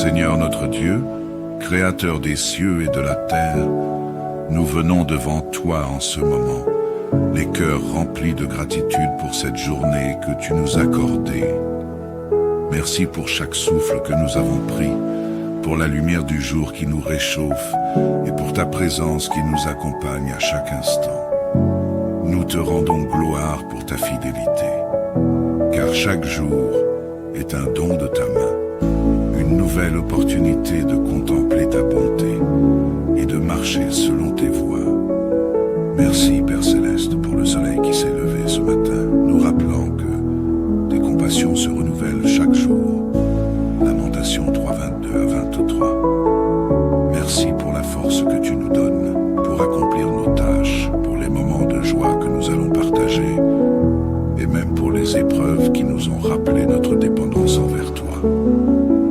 Seigneur notre Dieu, Créateur des cieux et de la terre, nous venons devant toi en ce moment, les cœurs remplis de gratitude pour cette journée que tu nous as accordée. Merci pour chaque souffle que nous avons pris, pour la lumière du jour qui nous réchauffe et pour ta présence qui nous accompagne à chaque instant. Nous te rendons gloire pour ta fidélité, car chaque jour est un don de ta main, une nouvelle opportunité de contempler ta bonté et de marcher selon tes voies. Merci Père Céleste pour le soleil qui s'est levé ce matin, nous rappelant que tes compassions se renouvellent chaque jour. Lamentation 3, 22 à 23. Merci pour la force que tu nous donnes pour accomplir nos tâches, pour les moments de joie que nous allons partager et même pour les épreuves qui nous ont rappelé notre dépendance envers toi.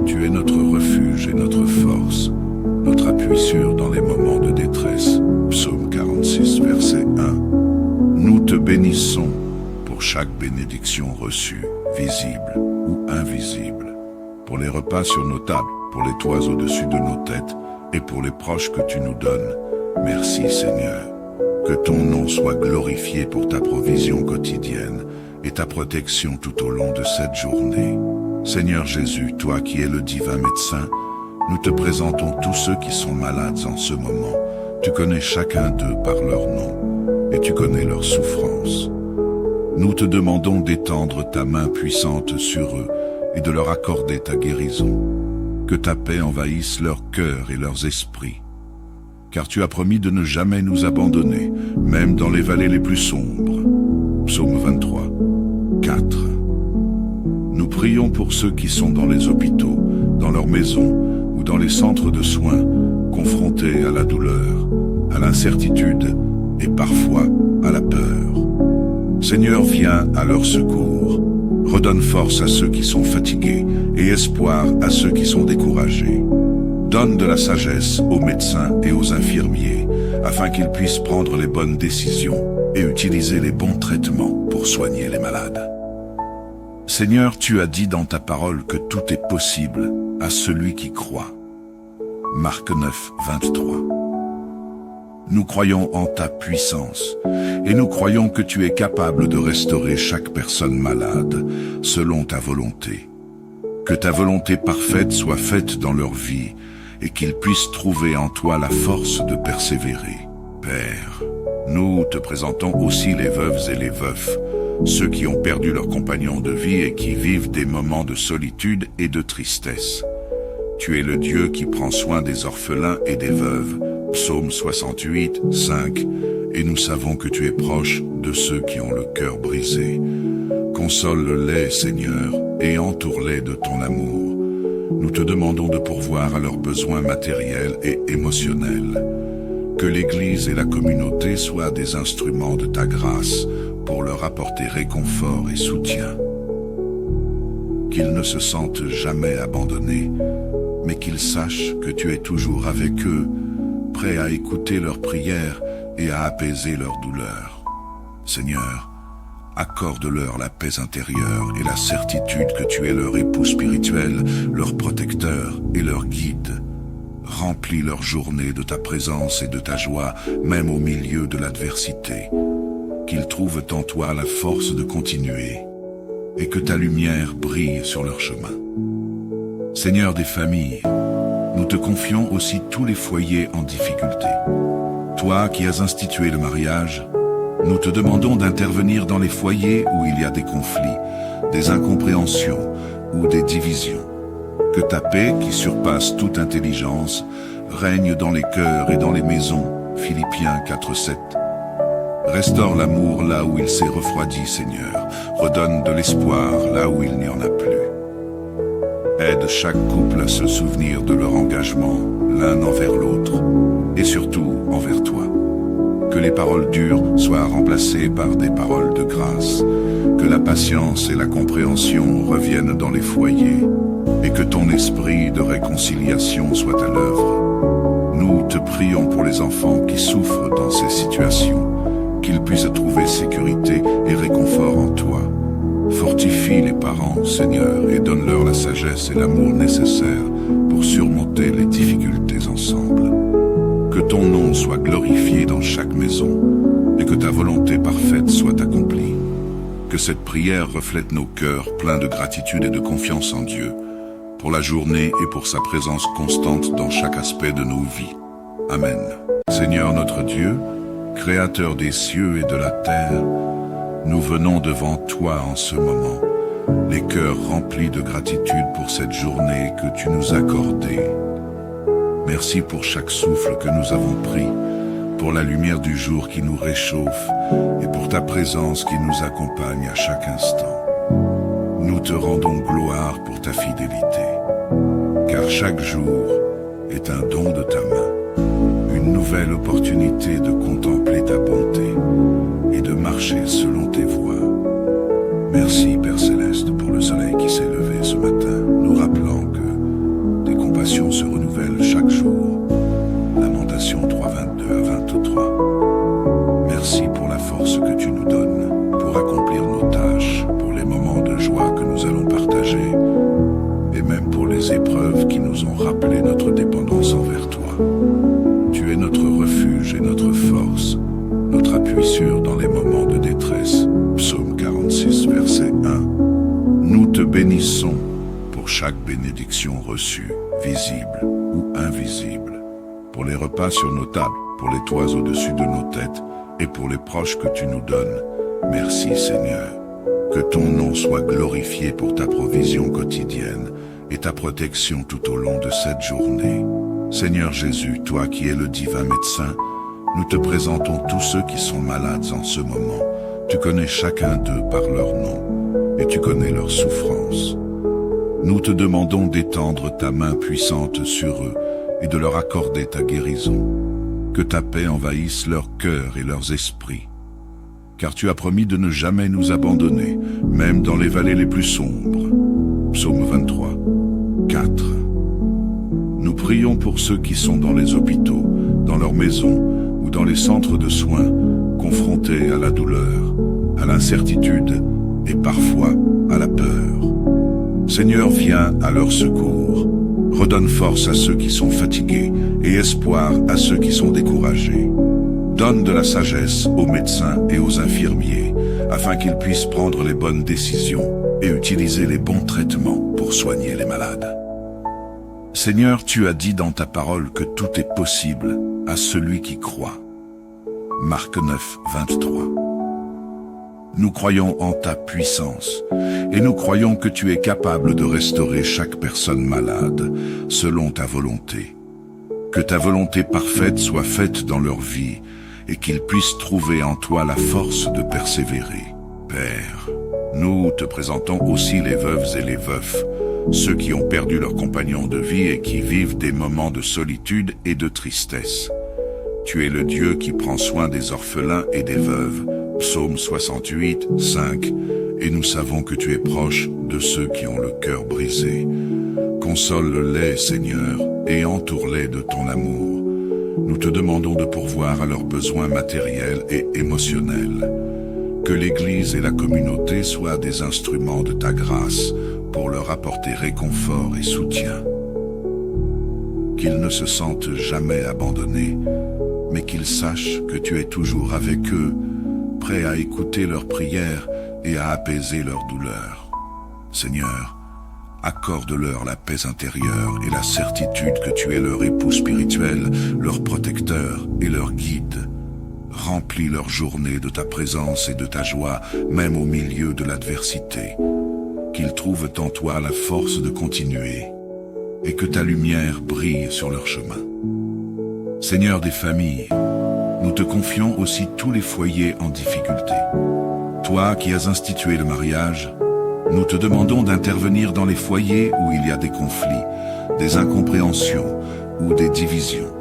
Tu es notre refuge et notre force, notre appui sûr dans les moments de détresse. Psaume 46, verset 1. Nous te bénissons pour chaque bénédiction reçue, visible ou invisible, pour les repas sur nos tables, pour les toits au-dessus de nos têtes et pour les proches que tu nous donnes. Merci Seigneur. Que ton nom soit glorifié pour ta provision quotidienne et ta protection tout au long de cette journée. Seigneur Jésus, toi qui es le divin médecin, nous te présentons tous ceux qui sont malades en ce moment. Tu connais chacun d'eux par leur nom et tu connais leurs souffrances. Nous te demandons d'étendre ta main puissante sur eux et de leur accorder ta guérison. Que ta paix envahisse leur cœur et leurs esprits. Car tu as promis de ne jamais nous abandonner, même dans les vallées les plus sombres. Psaume 23, 4. Nous prions pour ceux qui sont dans les hôpitaux, dans leurs maisons ou dans les centres de soins, confrontés à la douleur, à l'incertitude et parfois à la peur. Seigneur, viens à leur secours. Redonne force à ceux qui sont fatigués et espoir à ceux qui sont découragés. Donne de la sagesse aux médecins et aux infirmiers, afin qu'ils puissent prendre les bonnes décisions et utiliser les bons traitements pour soigner les malades. Seigneur, tu as dit dans ta parole que tout est possible à celui qui croit. Marc 9, 23. Nous croyons en ta puissance et nous croyons que tu es capable de restaurer chaque personne malade selon ta volonté. Que ta volonté parfaite soit faite dans leur vie et qu'ils puissent trouver en toi la force de persévérer. Père, nous te présentons aussi les veuves et les veufs, ceux qui ont perdu leur compagnon de vie et qui vivent des moments de solitude et de tristesse. Tu es le Dieu qui prend soin des orphelins et des veuves. Psaume 68, 5. Et nous savons que tu es proche de ceux qui ont le cœur brisé. Console-les, Seigneur, et entoure-les de ton amour. Nous te demandons de pourvoir à leurs besoins matériels et émotionnels. Que l'Église et la communauté soient des instruments de ta grâce pour leur apporter réconfort et soutien. Qu'ils ne se sentent jamais abandonnés, mais qu'ils sachent que tu es toujours avec eux, prêt à écouter leurs prières et à apaiser leurs douleurs. Seigneur, accorde-leur la paix intérieure et la certitude que tu es leur époux spirituel, leur protecteur et leur guide. Remplis leur journée de ta présence et de ta joie, même au milieu de l'adversité. Qu'ils trouvent en toi la force de continuer et que ta lumière brille sur leur chemin. Seigneur des familles, nous te confions aussi tous les foyers en difficulté. Toi qui as institué le mariage, nous te demandons d'intervenir dans les foyers où il y a des conflits, des incompréhensions ou des divisions. Que ta paix, qui surpasse toute intelligence, règne dans les cœurs et dans les maisons. Philippiens 4, 7. Restaure l'amour là où il s'est refroidi, Seigneur. Redonne de l'espoir là où il n'y en a plus. Aide chaque couple à se souvenir de leur engagement, l'un envers l'autre, et surtout envers toi. Que les paroles dures soient remplacées par des paroles de grâce, que la patience et la compréhension reviennent dans les foyers, et que ton esprit de réconciliation soit à l'œuvre. Nous te prions pour les enfants qui souffrent dans ces situations, qu'ils puissent trouver sécurité et réconfort en toi. Fortifie les parents, Seigneur, et donne-leur la sagesse et l'amour nécessaires pour glorifié dans chaque maison et que ta volonté parfaite soit accomplie. Que cette prière reflète nos cœurs pleins de gratitude et de confiance en Dieu, pour la journée et pour sa présence constante dans chaque aspect de nos vies. Amen. Seigneur notre Dieu, Créateur des cieux et de la terre, nous venons devant toi en ce moment, les cœurs remplis de gratitude pour cette journée que tu nous as accordée. Merci pour chaque souffle que nous avons pris, pour la lumière du jour qui nous réchauffe et pour ta présence qui nous accompagne à chaque instant. Nous te rendons gloire pour ta fidélité, car chaque jour est un don de ta main, une nouvelle opportunité de contempler ta bonté et de marcher selon tes voies. Merci Père Céleste pour le soleil qui s'est levé ce matin, nous rappelant que tes compassions se renouvellent chaque jour. Lamentation 3, 22 à 23. Merci pour la force que tu nous donnes pour accomplir nos tâches, pour les moments de joie que nous allons partager et même pour les épreuves qui nous ont rappelé notre dépendance envers toi. Tu es notre refuge et notre force, notre appui sûr dans les moments de détresse. Psaume 46, verset 1. Nous te bénissons pour chaque bénédiction reçue, visible ou invisible, pour les repas sur nos tables, pour les toits au-dessus de nos têtes et pour les proches que tu nous donnes. Merci Seigneur. Que ton nom soit glorifié pour ta provision quotidienne et ta protection tout au long de cette journée. Seigneur Jésus, toi qui es le divin médecin, nous te présentons tous ceux qui sont malades en ce moment. Tu connais chacun d'eux par leur nom et tu connais leurs souffrances. Nous te demandons d'étendre ta main puissante sur eux et de leur accorder ta guérison. Que ta paix envahisse leur cœur et leurs esprits. Car tu as promis de ne jamais nous abandonner, même dans les vallées les plus sombres. Psaume 23, 4. Nous prions pour ceux qui sont dans les hôpitaux, dans leurs maisons ou dans les centres de soins, confrontés à la douleur, à l'incertitude et parfois à la peur. Seigneur, viens à leur secours. Redonne force à ceux qui sont fatigués et espoir à ceux qui sont découragés. Donne de la sagesse aux médecins et aux infirmiers, afin qu'ils puissent prendre les bonnes décisions et utiliser les bons traitements pour soigner les malades. Seigneur, tu as dit dans ta parole que tout est possible à celui qui croit. Marc 9, 23. Nous croyons en ta puissance et nous croyons que tu es capable de restaurer chaque personne malade selon ta volonté. Que ta volonté parfaite soit faite dans leur vie et qu'ils puissent trouver en toi la force de persévérer. Père, nous te présentons aussi les veuves et les veufs, ceux qui ont perdu leur compagnon de vie et qui vivent des moments de solitude et de tristesse. Tu es le Dieu qui prend soin des orphelins et des veuves. Psaume 68, 5. Et nous savons que tu es proche de ceux qui ont le cœur brisé. Console-les, Seigneur, et entoure-les de ton amour. Nous te demandons de pourvoir à leurs besoins matériels et émotionnels. Que l'Église et la communauté soient des instruments de ta grâce pour leur apporter réconfort et soutien. Qu'ils ne se sentent jamais abandonnés, mais qu'ils sachent que tu es toujours avec eux, prêt à écouter leurs prières et à apaiser leurs douleurs. Seigneur, accorde-leur la paix intérieure et la certitude que tu es leur époux spirituel, leur protecteur et leur guide. Remplis leur journée de ta présence et de ta joie, même au milieu de l'adversité. Qu'ils trouvent en toi la force de continuer et que ta lumière brille sur leur chemin. Seigneur des familles, nous te confions aussi tous les foyers en difficulté. Toi qui as institué le mariage, nous te demandons d'intervenir dans les foyers où il y a des conflits, des incompréhensions ou des divisions.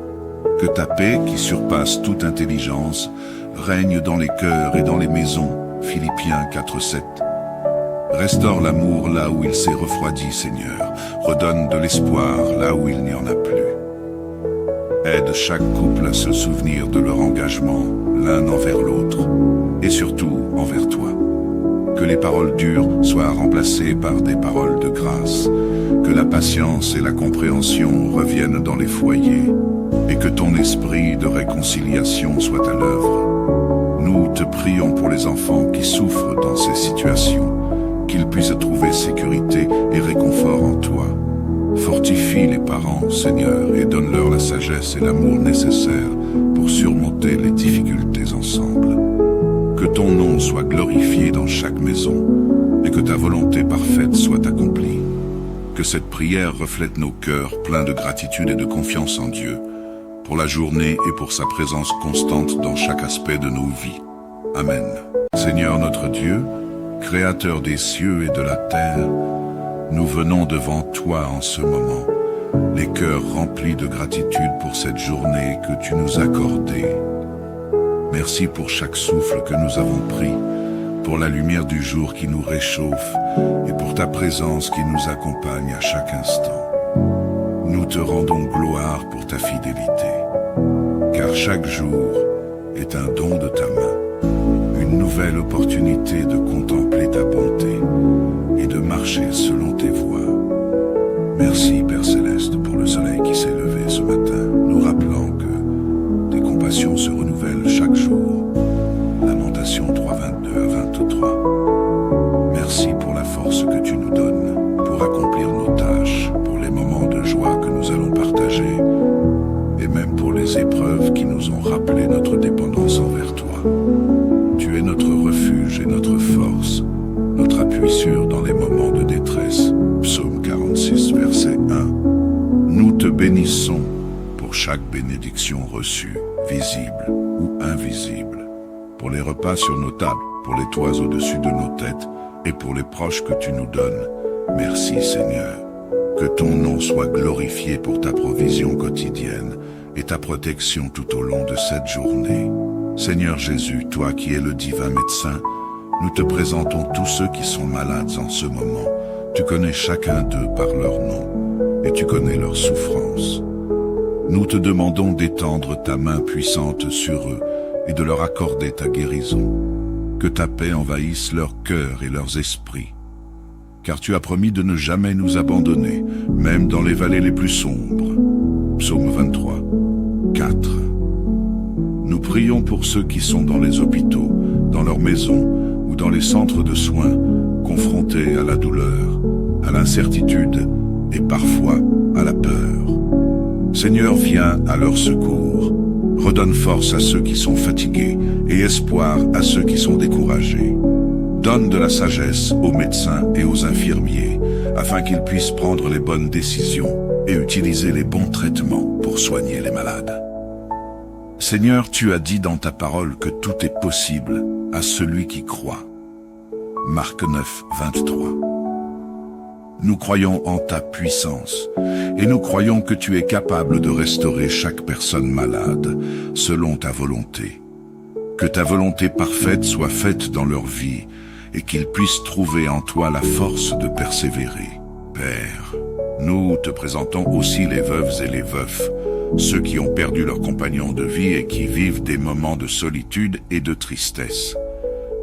Que ta paix, qui surpasse toute intelligence, règne dans les cœurs et dans les maisons. Philippiens 4, 7. Restaure l'amour là où il s'est refroidi, Seigneur. Redonne de l'espoir là où il n'y en a plus. Aide chaque couple à se souvenir de leur engagement, l'un envers l'autre, et surtout envers toi. Que les paroles dures soient remplacées par des paroles de grâce. Que la patience et la compréhension reviennent dans les foyers. Et que ton esprit de réconciliation soit à l'œuvre. Nous te prions pour les enfants qui souffrent dans ces situations, qu'ils puissent trouver sécurité et réconfort en toi. Fortifie les parents, Seigneur, et donne-leur la sagesse et l'amour nécessaires pour surmonter les difficultés ensemble. Que ton nom soit glorifié dans chaque maison et que ta volonté parfaite soit accomplie. Que cette prière reflète nos cœurs pleins de gratitude et de confiance en Dieu, pour la journée et pour sa présence constante dans chaque aspect de nos vies. Amen. Seigneur notre Dieu, Créateur des cieux et de la terre, nous venons devant toi en ce moment, les cœurs remplis de gratitude pour cette journée que tu nous as accordée. Merci pour chaque souffle que nous avons pris, pour la lumière du jour qui nous réchauffe et pour ta présence qui nous accompagne à chaque instant. Nous te rendons gloire pour ta fidélité, car chaque jour est un don de ta main, une nouvelle opportunité de contempler ta bonté et de marcher selon tes voies. Merci Père Céleste pour le soleil qui s'est levé ce matin, nous rappelant que tes compassions se renouvellent chaque jour. Lamentation 3:22 à 23. Merci pour la force que tu nous donnes pour accomplir nos tâches, pour les moments de joie que nous allons partager et même pour les épreuves qui nous ont rappelé notre dépendance envers toi. Tu es notre refuge et notre force, notre appui sûr dans les moments de détresse. Psaume 46, verset 1. Nous te bénissons pour chaque bénédiction reçue, visible ou invisible, pour les repas sur nos tables, pour les toits au-dessus de nos têtes et pour les proches que tu nous donnes. Merci Seigneur. Que ton nom soit glorifié pour ta provision quotidienne et ta protection tout au long de cette journée. Seigneur Jésus, toi qui es le divin médecin, nous te présentons tous ceux qui sont malades en ce moment. Tu connais chacun d'eux par leur nom et tu connais leurs souffrances. Nous te demandons d'étendre ta main puissante sur eux et de leur accorder ta guérison. Que ta paix envahisse leur cœur et leurs esprits. Car tu as promis de ne jamais nous abandonner, même dans les vallées les plus sombres. Psaume 23, 4. Nous prions pour ceux qui sont dans les hôpitaux, dans leurs maisons ou dans les centres de soins, confrontés à la douleur, à l'incertitude et parfois à la peur. Seigneur, viens à leur secours. Redonne force à ceux qui sont fatigués et espoir à ceux qui sont découragés. Donne de la sagesse aux médecins et aux infirmiers, afin qu'ils puissent prendre les bonnes décisions et utiliser les bons traitements pour soigner les malades. Seigneur, tu as dit dans ta parole que tout est possible à celui qui croit. Marc 9, 23. Nous croyons en ta puissance et nous croyons que tu es capable de restaurer chaque personne malade selon ta volonté. Que ta volonté parfaite soit faite dans leur vie et qu'ils puissent trouver en toi la force de persévérer. Père, nous te présentons aussi les veuves et les veufs, ceux qui ont perdu leur compagnon de vie et qui vivent des moments de solitude et de tristesse.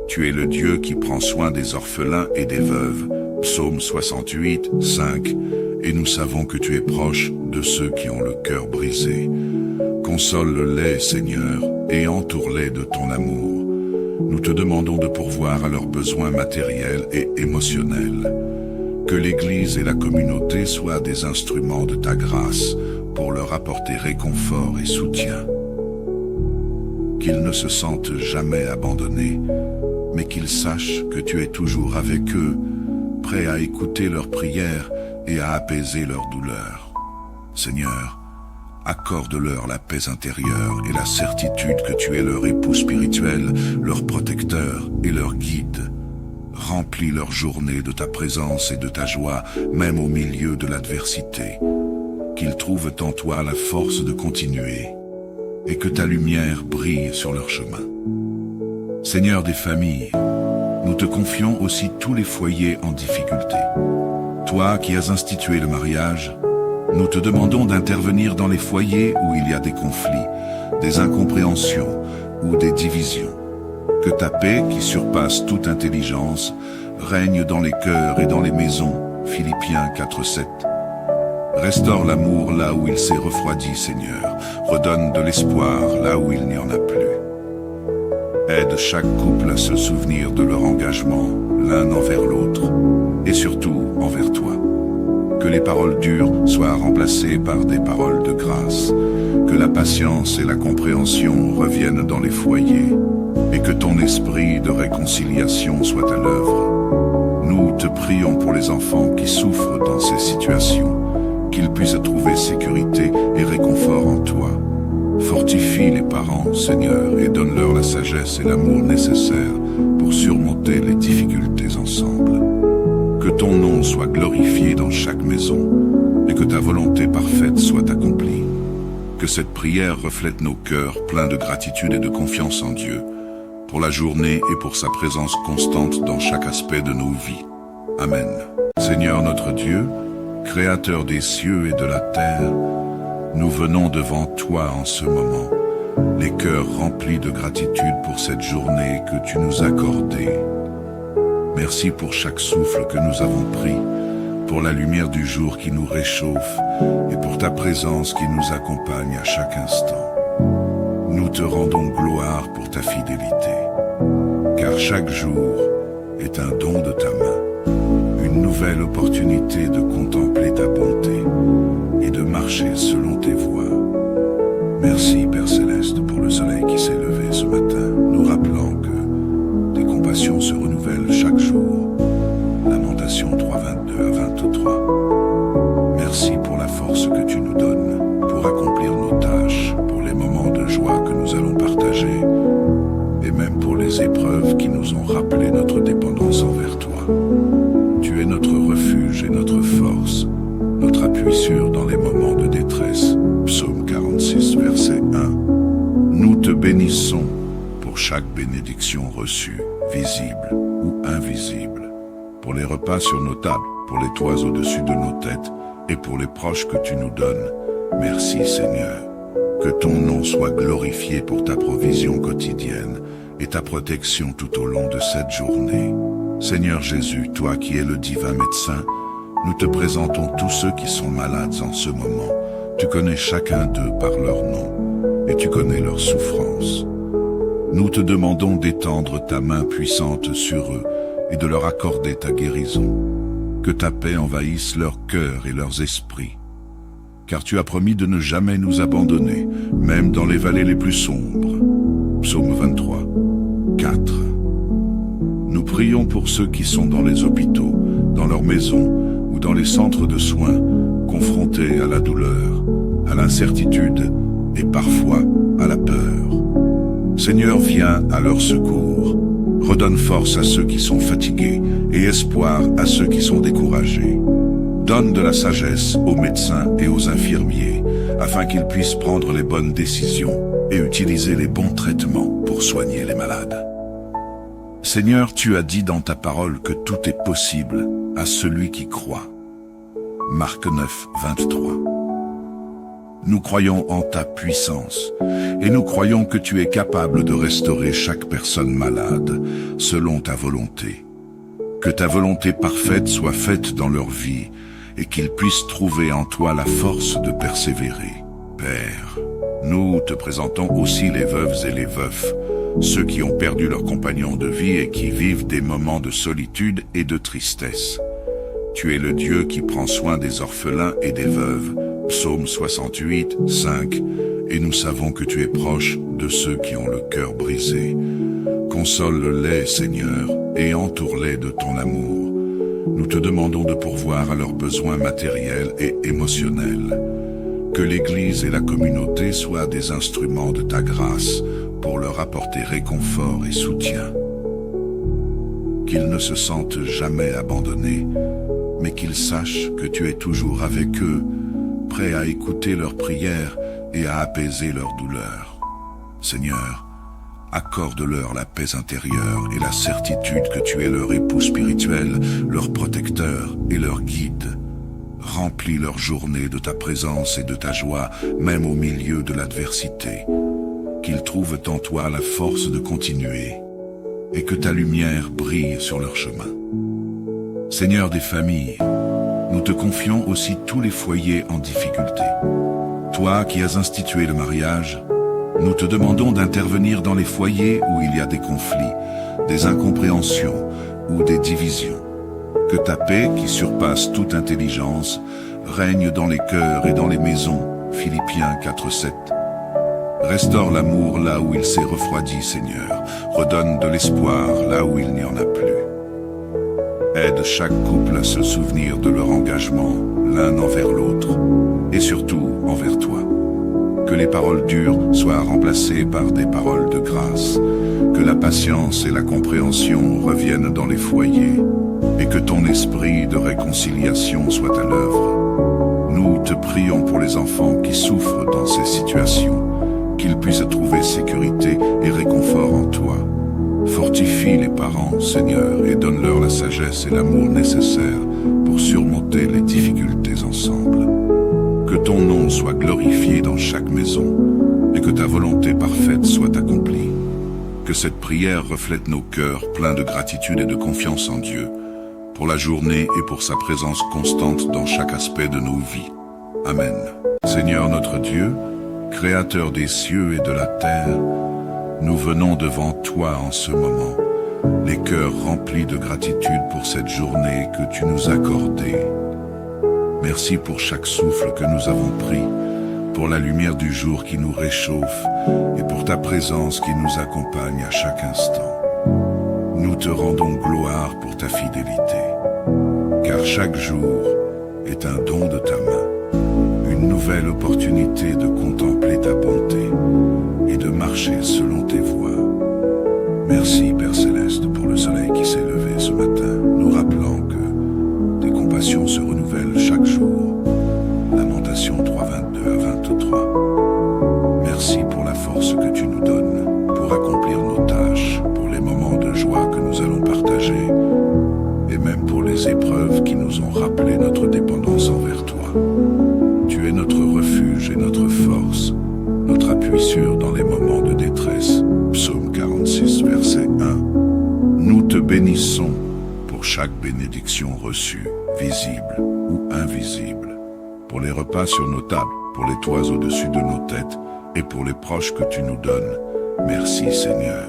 Tu es le Dieu qui prend soin des orphelins et des veuves. Psaume 68, 5. Et nous savons que tu es proche de ceux qui ont le cœur brisé. Console-les, Seigneur, et entoure-les de ton amour. Nous te demandons de pourvoir à leurs besoins matériels et émotionnels. Que l'Église et la communauté soient des instruments de ta grâce pour leur apporter réconfort et soutien. Qu'ils ne se sentent jamais abandonnés, mais qu'ils sachent que tu es toujours avec eux, prêt à écouter leurs prières et à apaiser leurs douleurs. Seigneur, accorde-leur la paix intérieure et la certitude que tu es leur époux spirituel, leur protecteur et leur guide. Remplis leur journée de ta présence et de ta joie, même au milieu de l'adversité. Qu'ils trouvent en toi la force de continuer et que ta lumière brille sur leur chemin. Seigneur des familles, nous te confions aussi tous les foyers en difficulté. Toi qui as institué le mariage, nous te demandons d'intervenir dans les foyers où il y a des conflits, des incompréhensions ou des divisions. Que ta paix, qui surpasse toute intelligence, règne dans les cœurs et dans les maisons. Philippiens 4, 7. Restaure l'amour là où il s'est refroidi, Seigneur. Redonne de l'espoir là où il n'y en a plus. Aide chaque couple à se souvenir de leur engagement, l'un envers l'autre, et surtout envers toi. Que les paroles dures soient remplacées par des paroles de grâce, que la patience et la compréhension reviennent dans les foyers, et que ton esprit de réconciliation soit à l'œuvre. Nous te prions pour les enfants qui souffrent dans ces situations, qu'ils puissent trouver sécurité et réconfort en toi. Fortifie les parents, Seigneur, et donne-leur la sagesse et l'amour nécessaires pour surmonter les difficultés ensemble. Que ton nom soit glorifié dans chaque maison et que ta volonté parfaite soit accomplie. Que cette prière reflète nos cœurs pleins de gratitude et de confiance en Dieu, pour la journée et pour sa présence constante dans chaque aspect de nos vies. Amen. Seigneur notre Dieu, Créateur des cieux et de la terre, nous venons devant toi en ce moment, les cœurs remplis de gratitude pour cette journée que tu nous as accordée. Merci pour chaque souffle que nous avons pris, pour la lumière du jour qui nous réchauffe et pour ta présence qui nous accompagne à chaque instant. Nous te rendons gloire pour ta fidélité, car chaque jour est un don de ta main, une nouvelle opportunité de contempler ta bonté et de marcher selon tes voies. Merci Père Céleste pour le soleil qui s'est levé ce matin, nous rappelant que tes compassions se renouvellent chaque jour. Lamentation 3, 22 à 23. Merci pour la force que tu nous donnes pour accomplir nos tâches, pour les moments de joie que nous allons partager et même pour les épreuves qui nous ont rappelé notre dépendance envers toi. Tu es notre refuge et notre force, notre appui sûr dans les moments de détresse. Psaume 46, verset 1. Nous te bénissons pour chaque bénédiction reçue, visible ou invisible, pour les repas sur nos tables, pour les toits au-dessus de nos têtes et pour les proches que tu nous donnes. Merci Seigneur. Que ton nom soit glorifié pour ta provision quotidienne et ta protection tout au long de cette journée. Seigneur Jésus, toi qui es le divin médecin, nous te présentons tous ceux qui sont malades en ce moment. Tu connais chacun d'eux par leur nom et tu connais leurs souffrances. Nous te demandons d'étendre ta main puissante sur eux et de leur accorder ta guérison. Que ta paix envahisse leur cœur et leurs esprits. Car tu as promis de ne jamais nous abandonner, même dans les vallées les plus sombres. Psaume 23, 4. Nous prions pour ceux qui sont dans les hôpitaux, dans leurs maisons ou dans les centres de soins, confrontés à la douleur, à l'incertitude et parfois à la peur. Seigneur, viens à leur secours. Redonne force à ceux qui sont fatigués et espoir à ceux qui sont découragés. Donne de la sagesse aux médecins et aux infirmiers, afin qu'ils puissent prendre les bonnes décisions et utiliser les bons traitements pour soigner les malades. Seigneur, tu as dit dans ta parole que tout est possible à celui qui croit. Marc 9, 23. Nous croyons en ta puissance et nous croyons que tu es capable de restaurer chaque personne malade selon ta volonté. Que ta volonté parfaite soit faite dans leur vie et qu'ils puissent trouver en toi la force de persévérer. Père, nous te présentons aussi les veuves et les veufs, ceux qui ont perdu leur compagnon de vie et qui vivent des moments de solitude et de tristesse. Tu es le Dieu qui prend soin des orphelins et des veuves. Psaume 68, 5. Et nous savons que tu es proche de ceux qui ont le cœur brisé. Console-les, Seigneur, et entoure-les de ton amour. Nous te demandons de pourvoir à leurs besoins matériels et émotionnels. Que l'Église et la communauté soient des instruments de ta grâce pour leur apporter réconfort et soutien. Qu'ils ne se sentent jamais abandonnés, mais qu'ils sachent que tu es toujours avec eux, prêt à écouter leurs prières et à apaiser leurs douleurs. Seigneur, accorde-leur la paix intérieure et la certitude que tu es leur époux spirituel, leur protecteur et leur guide. Remplis leur journée de ta présence et de ta joie, même au milieu de l'adversité. Qu'ils trouvent en toi la force de continuer et que ta lumière brille sur leur chemin. Seigneur des familles, nous te confions aussi tous les foyers en difficulté. Toi qui as institué le mariage, nous te demandons d'intervenir dans les foyers où il y a des conflits, des incompréhensions ou des divisions. Que ta paix, qui surpasse toute intelligence, règne dans les cœurs et dans les maisons. Philippiens 4:7. Restaure l'amour là où il s'est refroidi, Seigneur. Redonne de l'espoir là où il n'y en a plus. Aide chaque couple à se souvenir de leur engagement, l'un envers l'autre, et surtout envers toi. Que les paroles dures soient remplacées par des paroles de grâce, que la patience et la compréhension reviennent dans les foyers, et que ton esprit de réconciliation soit à l'œuvre. Nous te prions pour les enfants qui souffrent dans ces situations, qu'ils puissent trouver sécurité et réconfort en toi. Fortifie les parents, Seigneur, et donne-leur la sagesse et l'amour nécessaires pour surmonter les difficultés ensemble. Que ton nom soit glorifié dans chaque maison et que ta volonté parfaite soit accomplie. Que cette prière reflète nos cœurs pleins de gratitude et de confiance en Dieu, pour la journée et pour sa présence constante dans chaque aspect de nos vies. Amen. Seigneur notre Dieu, Créateur des cieux et de la terre, nous venons devant toi en ce moment, les cœurs remplis de gratitude pour cette journée que tu nous as accordée. Merci pour chaque souffle que nous avons pris, pour la lumière du jour qui nous réchauffe et pour ta présence qui nous accompagne à chaque instant. Nous te rendons gloire pour ta fidélité, car chaque jour est un don de ta main, une nouvelle opportunité de contempler ta bonté et de marcher selon tes voies. Merci Père Céleste pour le soleil qui s'est levé ce matin, nous rappelant que tes compassions se renouvellent chaque jour. Lamentation 3:22 à 23. Merci pour la force que tu nous donnes pour accomplir nos tâches, pour les moments de joie que nous allons partager et même pour les épreuves qui nous ont rappelé notre dépendance envers toi. Tu es notre refuge et notre force, notre appui sûr dans les moments de détresse. Psaume 46, verset 1. Nous te bénissons pour chaque bénédiction reçue, visible ou invisible, pour les repas sur nos tables, pour les toits au-dessus de nos têtes et pour les proches que tu nous donnes. Merci Seigneur.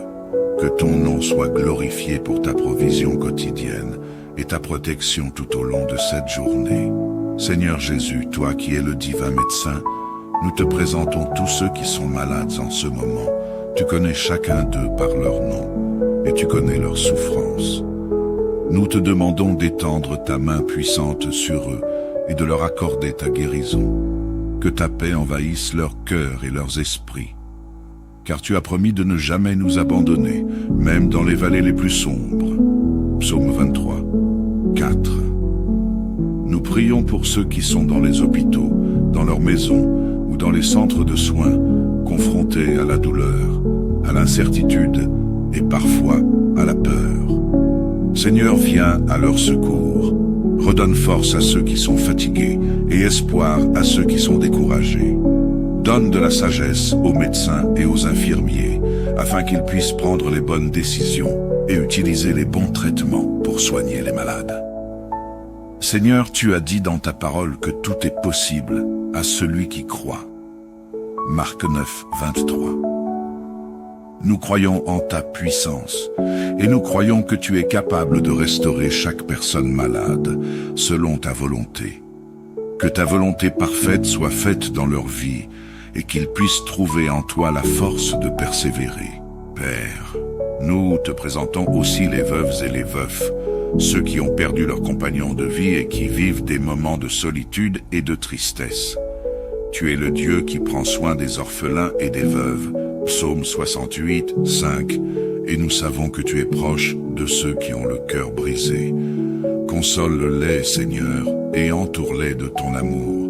Que ton nom soit glorifié pour ta provision quotidienne et ta protection tout au long de cette journée. Seigneur Jésus, toi qui es le divin médecin, nous te présentons tous ceux qui sont malades en ce moment. Tu connais chacun d'eux par leur nom et tu connais leurs souffrances. Nous te demandons d'étendre ta main puissante sur eux et de leur accorder ta guérison. Que ta paix envahisse leur cœur et leurs esprits. Car tu as promis de ne jamais nous abandonner, même dans les vallées les plus sombres. Psaume 23, 4. Nous prions pour ceux qui sont dans les hôpitaux, dans leurs maisons ou dans les centres de soins, confrontés à la douleur, à l'incertitude et parfois à la peur. Seigneur, viens à leur secours. Redonne force à ceux qui sont fatigués et espoir à ceux qui sont découragés. Donne de la sagesse aux médecins et aux infirmiers, afin qu'ils puissent prendre les bonnes décisions et utiliser les bons traitements pour soigner les malades. Seigneur, tu as dit dans ta parole que tout est possible à celui qui croit. Marc 9, 23. Nous croyons en ta puissance et nous croyons que tu es capable de restaurer chaque personne malade selon ta volonté. Que ta volonté parfaite soit faite dans leur vie et qu'ils puissent trouver en toi la force de persévérer. Père, nous te présentons aussi les veuves et les veufs, ceux qui ont perdu leur compagnon de vie et qui vivent des moments de solitude et de tristesse. Tu es le Dieu qui prend soin des orphelins et des veuves. Psaume 68, 5. Et nous savons que tu es proche de ceux qui ont le cœur brisé. Console-les, Seigneur, et entoure-les de ton amour.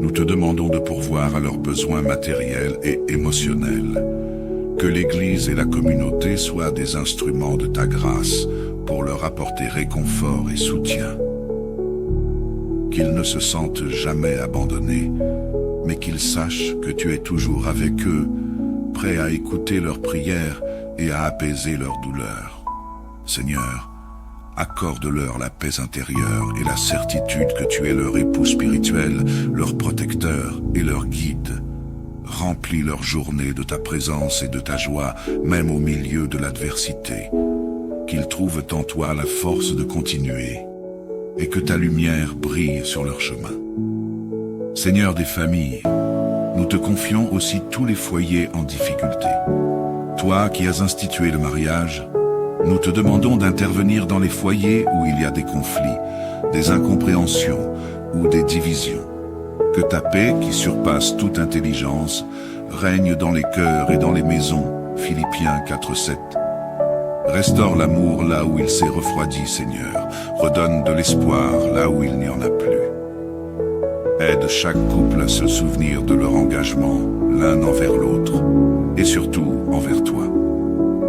Nous te demandons de pourvoir à leurs besoins matériels et émotionnels. Que l'Église et la communauté soient des instruments de ta grâce pour leur apporter réconfort et soutien. Qu'ils ne se sentent jamais abandonnés, mais qu'ils sachent que tu es toujours avec eux, prêt à écouter leurs prières et à apaiser leurs douleurs. Seigneur, accorde-leur la paix intérieure et la certitude que tu es leur époux spirituel, leur protecteur et leur guide. Remplis leur journée de ta présence et de ta joie, même au milieu de l'adversité. Qu'ils trouvent en toi la force de continuer et que ta lumière brille sur leur chemin. Seigneur des familles, nous te confions aussi tous les foyers en difficulté. Toi qui as institué le mariage, nous te demandons d'intervenir dans les foyers où il y a des conflits, des incompréhensions ou des divisions. Que ta paix, qui surpasse toute intelligence, règne dans les cœurs et dans les maisons. Philippiens 4:7. Restaure l'amour là où il s'est refroidi, Seigneur. Redonne de l'espoir là où il n'y en a plus. Aide chaque couple à se souvenir de leur engagement, l'un envers l'autre, et surtout envers toi.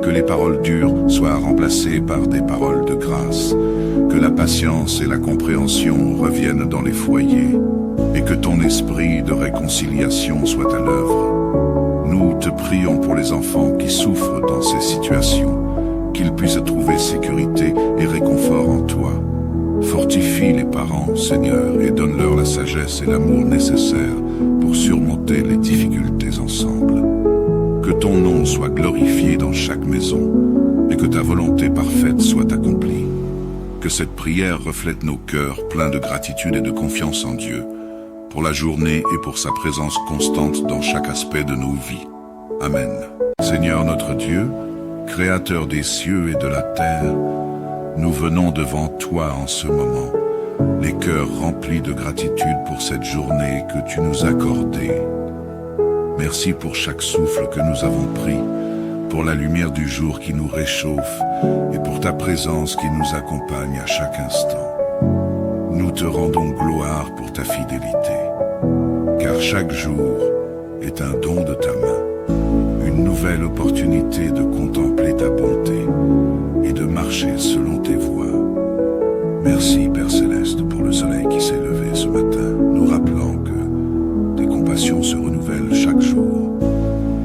Que les paroles dures soient remplacées par des paroles de grâce. Que la patience et la compréhension reviennent dans les foyers. Et que ton esprit de réconciliation soit à l'œuvre. Nous te prions pour les enfants qui souffrent dans ces situations, qu'ils puissent trouver sécurité et réconfort en toi. Fortifie les parents, Seigneur, et donne-leur la sagesse et l'amour nécessaires pour surmonter les difficultés ensemble. Que ton nom soit glorifié dans chaque maison et que ta volonté parfaite soit accomplie. Que cette prière reflète nos cœurs pleins de gratitude et de confiance en Dieu, pour la journée et pour sa présence constante dans chaque aspect de nos vies. Amen. Seigneur notre Dieu, Créateur des cieux et de la terre, nous venons devant toi en ce moment, les cœurs remplis de gratitude pour cette journée que tu nous as accordée. Merci pour chaque souffle que nous avons pris, pour la lumière du jour qui nous réchauffe et pour ta présence qui nous accompagne à chaque instant. Nous te rendons gloire pour ta fidélité, car chaque jour est un don de ta main, une nouvelle opportunité de contempler ta bonté et de marcher selon tes voies. Merci Père Céleste pour le soleil qui s'est levé ce matin, nous rappelant que tes compassions se renouvellent chaque jour.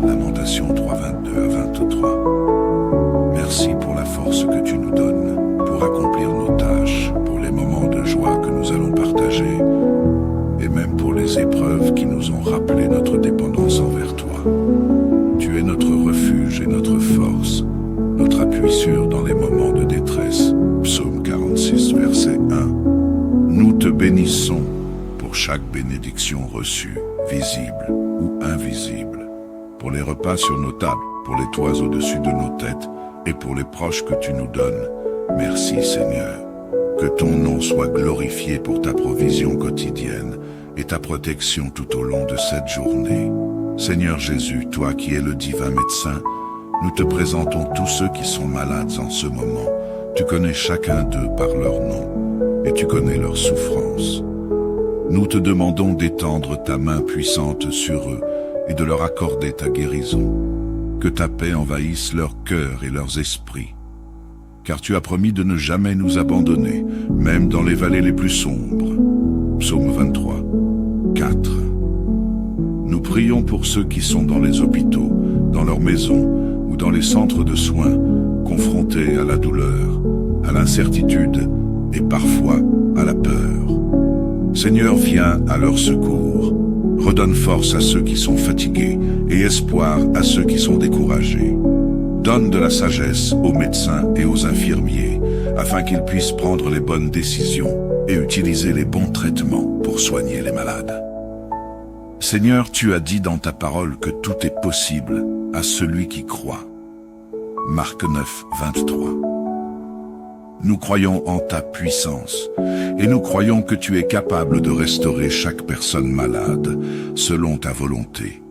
Lamentation 3:22-23. Merci pour la force que tu nous donnes pour accomplir nos tâches, pour les moments de joie que nous allons partager, et même pour les épreuves qui nous ont rappelé notre dépendance envers toi. Tu es notre refuge et notre force, notre appui sûr dans les moments de détresse. Psaume 46, verset 1. Nous te bénissons pour chaque bénédiction reçue, visible ou invisible, pour les repas sur nos tables, pour les toits au-dessus de nos têtes et pour les proches que tu nous donnes. Merci Seigneur. Que ton nom soit glorifié pour ta provision quotidienne et ta protection tout au long de cette journée. Seigneur Jésus, toi qui es le divin médecin, nous te présentons tous ceux qui sont malades en ce moment. Tu connais chacun d'eux par leur nom et tu connais leurs souffrances. Nous te demandons d'étendre ta main puissante sur eux et de leur accorder ta guérison. Que ta paix envahisse leur cœur et leurs esprits. Car tu as promis de ne jamais nous abandonner, même dans les vallées les plus sombres. Psaume 23, 4. Nous prions pour ceux qui sont dans les hôpitaux, dans leurs maisons ou dans les centres de soins, confrontés à la douleur, à l'incertitude et parfois à la peur. Seigneur, viens à leur secours. Redonne force à ceux qui sont fatigués et espoir à ceux qui sont découragés. Donne de la sagesse aux médecins et aux infirmiers, afin qu'ils puissent prendre les bonnes décisions et utiliser les bons traitements pour soigner les malades. Seigneur, tu as dit dans ta parole que tout est possible à celui qui croit. Marc 9, 23. Nous croyons en ta puissance et nous croyons que tu es capable de restaurer chaque personne malade selon ta volonté.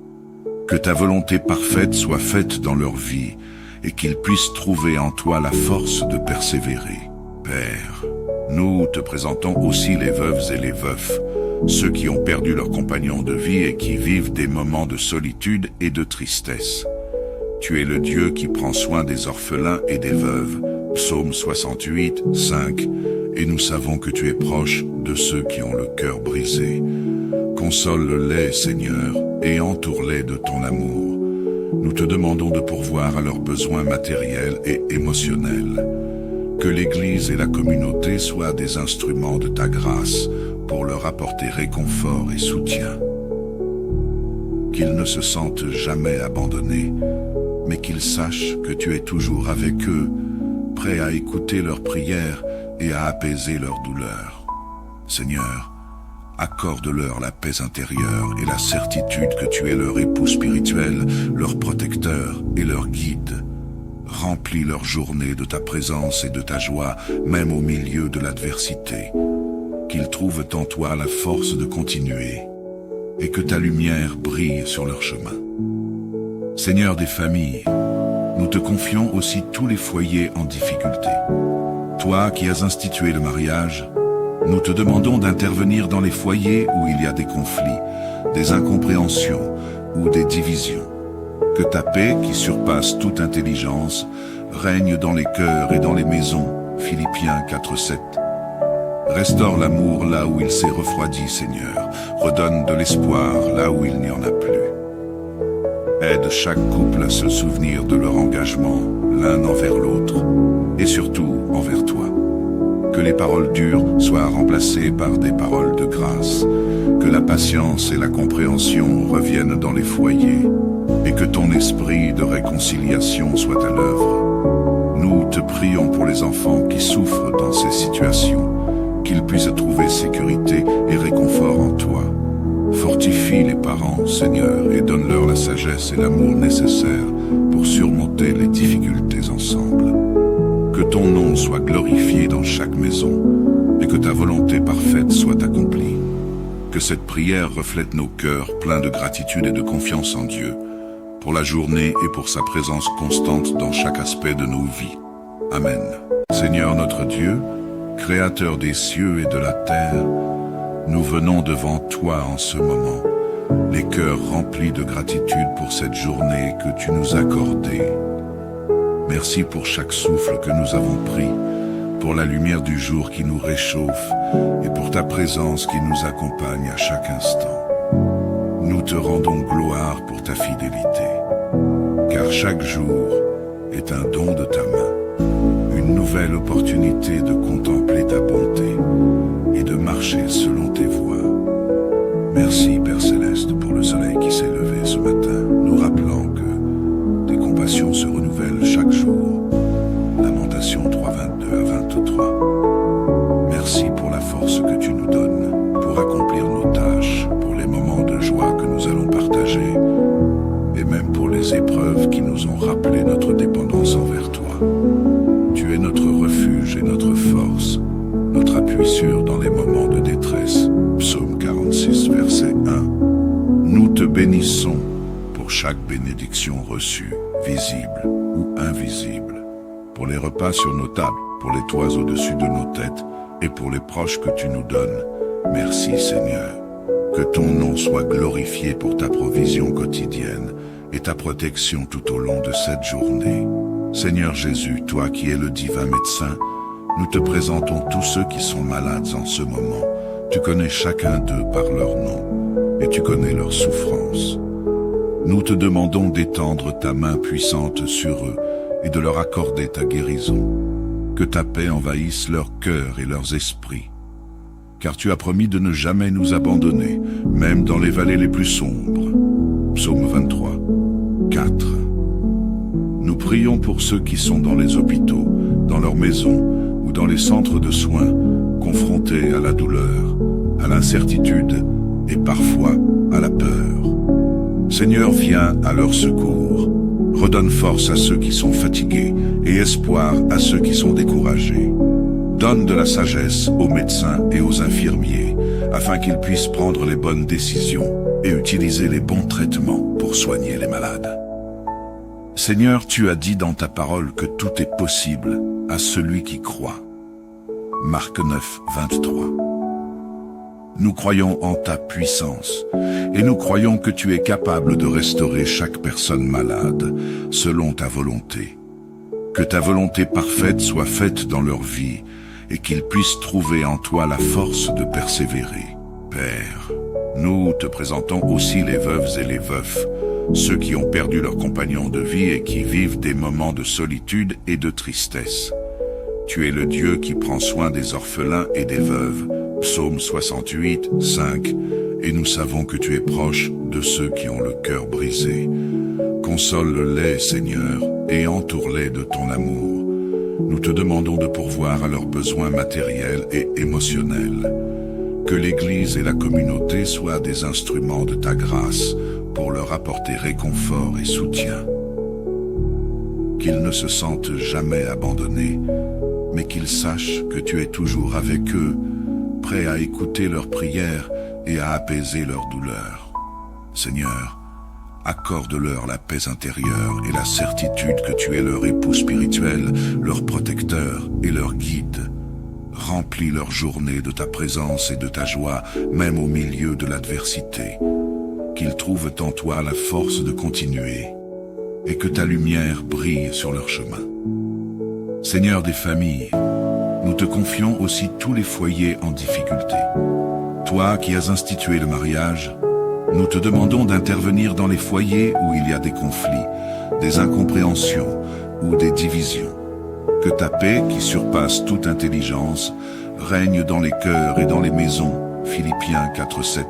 Que ta volonté parfaite soit faite dans leur vie et qu'ils puissent trouver en toi la force de persévérer. Père, nous te présentons aussi les veuves et les veufs, ceux qui ont perdu leur compagnon de vie et qui vivent des moments de solitude et de tristesse. Tu es le Dieu qui prend soin des orphelins et des veuves. Psaume 68, 5. Et nous savons que tu es proche de ceux qui ont le cœur brisé. Console-les, Seigneur, et entoure-les de ton amour. Nous te demandons de pourvoir à leurs besoins matériels et émotionnels. Que l'Église et la communauté soient des instruments de ta grâce pour leur apporter réconfort et soutien. Qu'ils ne se sentent jamais abandonnés, mais qu'ils sachent que tu es toujours avec eux, prêt à écouter leurs prières et à apaiser leurs douleurs. Seigneur, accorde-leur la paix intérieure et la certitude que tu es leur époux spirituel, leur protecteur et leur guide. Remplis leur journée de ta présence et de ta joie, même au milieu de l'adversité. Qu'ils trouvent en toi la force de continuer et que ta lumière brille sur leur chemin. Seigneur des familles, nous te confions aussi tous les foyers en difficulté. Toi qui as institué le mariage, nous te demandons d'intervenir dans les foyers où il y a des conflits, des incompréhensions ou des divisions. Que ta paix, qui surpasse toute intelligence, règne dans les cœurs et dans les maisons. Philippiens 4:7. Restaure l'amour là où il s'est refroidi, Seigneur. Redonne de l'espoir là où il n'y en a plus. Aide chaque couple à se souvenir de leur engagement, l'un envers l'autre, et surtout envers toi. Que les paroles dures soient remplacées par des paroles de grâce. Que la patience et la compréhension reviennent dans les foyers. Et que ton esprit de réconciliation soit à l'œuvre. Nous te prions pour les enfants qui souffrent dans ces situations, qu'ils puissent trouver sécurité et réconfort en toi. Fortifie les parents, Seigneur, et donne-leur la sagesse et l'amour nécessaires pour surmonter les difficultés ensemble. Que ton nom soit glorifié dans chaque maison et que ta volonté parfaite soit accomplie. Que cette prière reflète nos cœurs pleins de gratitude et de confiance en Dieu, pour la journée et pour sa présence constante dans chaque aspect de nos vies. Amen. Seigneur notre Dieu, Créateur des cieux et de la terre, nous venons devant toi en ce moment, les cœurs remplis de gratitude pour cette journée que tu nous as accordée. Merci pour chaque souffle que nous avons pris, pour la lumière du jour qui nous réchauffe et pour ta présence qui nous accompagne à chaque instant. Nous te rendons gloire pour ta fidélité, car chaque jour est un don de ta main, une nouvelle opportunité de contempler ta bonté et de marcher selon tes voies. Merci Père Céleste pour le soleil qui s'est levé ce matin, nous rappelant que tes compassions se renouvellent chaque jour. Lamentation 3:22-23. Merci pour la force que tu nous donnes pour accomplir nos tâches, pour les moments de joie que nous allons partager, et même pour les épreuves qui nous ont rappelé notre dépendance envers toi. Tu es notre refuge et notre force, notre appui sûr dans les moments de détresse. Psaume 46, verset 1. Nous te bénissons pour chaque bénédiction reçue, visible ou invisible, pour les repas sur nos tables, pour les toits au-dessus de nos têtes et pour les proches que tu nous donnes. Merci Seigneur. Que ton nom soit glorifié pour ta provision quotidienne et ta protection tout au long de cette journée. Seigneur Jésus, toi qui es le divin médecin, nous te présentons tous ceux qui sont malades en ce moment. Tu connais chacun d'eux par leur nom et tu connais leurs souffrances. Nous te demandons d'étendre ta main puissante sur eux et de leur accorder ta guérison. Que ta paix envahisse leur cœur et leurs esprits. Car tu as promis de ne jamais nous abandonner, même dans les vallées les plus sombres. Psaume 23, 4. Nous prions pour ceux qui sont dans les hôpitaux, dans leurs maisons ou dans les centres de soins, confrontés à la douleur, à l'incertitude et parfois à la peur. Seigneur, viens à leur secours. Redonne force à ceux qui sont fatigués et espoir à ceux qui sont découragés. Donne de la sagesse aux médecins et aux infirmiers, afin qu'ils puissent prendre les bonnes décisions et utiliser les bons traitements pour soigner les malades. Seigneur, tu as dit dans ta parole que tout est possible à celui qui croit. Marc 9, 23. Nous croyons en ta puissance et nous croyons que tu es capable de restaurer chaque personne malade selon ta volonté. Que ta volonté parfaite soit faite dans leur vie et qu'ils puissent trouver en toi la force de persévérer. Père, nous te présentons aussi les veuves et les veufs, ceux qui ont perdu leur compagnon de vie et qui vivent des moments de solitude et de tristesse. tu es le Dieu qui prend soin des orphelins et des veuves. Psaume 68, 5. Et nous savons que tu es proche de ceux qui ont le cœur brisé. Console-les, Seigneur, et entoure-les de ton amour. Nous te demandons de pourvoir à leurs besoins matériels et émotionnels. Que l'Église et la communauté soient des instruments de ta grâce pour leur apporter réconfort et soutien. Qu'ils ne se sentent jamais abandonnés, mais qu'ils sachent que tu es toujours avec eux, prêt à écouter leurs prières et à apaiser leurs douleurs. Seigneur, accorde-leur la paix intérieure et la certitude que tu es leur époux spirituel, leur protecteur et leur guide. Remplis leur journée de ta présence et de ta joie, même au milieu de l'adversité. Qu'ils trouvent en toi la force de continuer et que ta lumière brille sur leur chemin. Seigneur des familles, nous te confions aussi tous les foyers en difficulté. Toi qui as institué le mariage, nous te demandons d'intervenir dans les foyers où il y a des conflits, des incompréhensions ou des divisions. Que ta paix, qui surpasse toute intelligence, règne dans les cœurs et dans les maisons. Philippiens 4:7.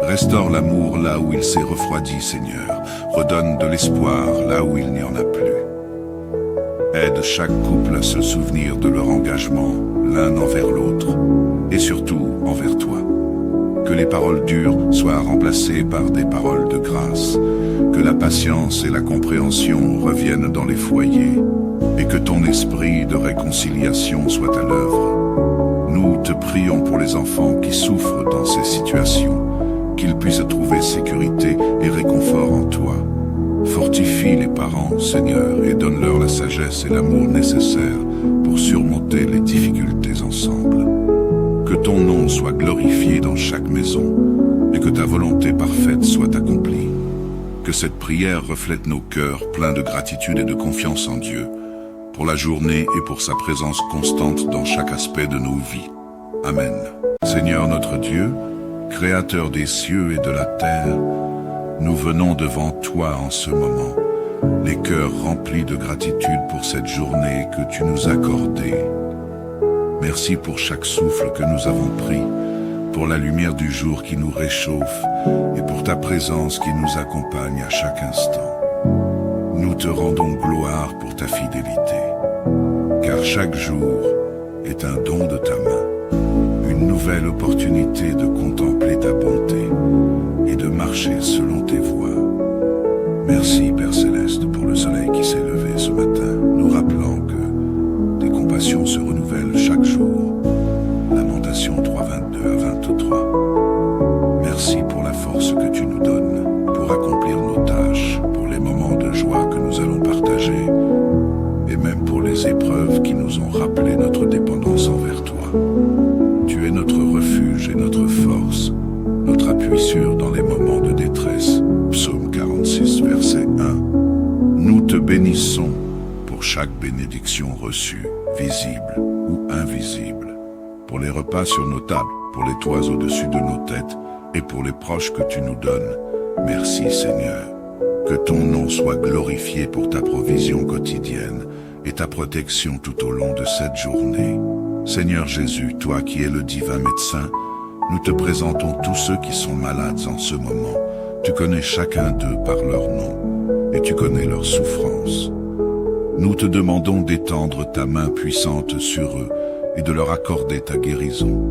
Restaure l'amour là où il s'est refroidi, Seigneur. Redonne de l'espoir là où il n'y en a plus. Aide chaque couple à se souvenir de leur engagement, l'un envers l'autre, et surtout envers toi. Que les paroles dures soient remplacées par des paroles de grâce. Que la patience et la compréhension reviennent dans les foyers. Et que ton esprit de réconciliation soit à l'œuvre. Nous te prions pour les enfants qui souffrent dans ces situations, qu'ils puissent trouver sécurité et réconfort en toi. Fortifie les parents, Seigneur, et donne-leur la sagesse et l'amour nécessaires pour surmonter les difficultés ensemble. Que ton nom soit glorifié dans chaque maison et que ta volonté parfaite soit accomplie. Que cette prière reflète nos cœurs pleins de gratitude et de confiance en Dieu, pour la journée et pour sa présence constante dans chaque aspect de nos vies. Amen. Seigneur notre Dieu, Créateur des cieux et de la terre, nous venons devant toi en ce moment, les cœurs remplis de gratitude pour cette journée que tu nous as accordée. Merci pour chaque souffle que nous avons pris, pour la lumière du jour qui nous réchauffe et pour ta présence qui nous accompagne à chaque instant. Nous te rendons gloire pour ta fidélité, car chaque jour est un don de ta main, une nouvelle opportunité de contempler ta bonté et de marcher selon tes voies. Merci Père Céleste pour le soleil qui s'est levé ce matin, nous rappelant que tes compassions se renouvellent chaque jour. Lamentation 3:22-23. Merci pour la force que tu nous donnes pour accomplir nos tâches, pour les moments de joie que nous allons partager, et même pour les épreuves qui nous ont rappelé notre dépendance envers toi. Tu es notre refuge et notre force, notre appui sûr dans les moments de détresse. Psaume 46, verset 1. Nous te bénissons pour chaque bénédiction reçue, visible ou invisible, pour les repas sur nos tables, pour les toits au-dessus de nos têtes et pour les proches que tu nous donnes. Merci Seigneur. Que ton nom soit glorifié pour ta provision quotidienne et ta protection tout au long de cette journée. Seigneur Jésus, toi qui es le divin médecin, nous te présentons tous ceux qui sont malades en ce moment. Tu connais chacun d'eux par leur nom et tu connais leurs souffrances. Nous te demandons d'étendre ta main puissante sur eux et de leur accorder ta guérison.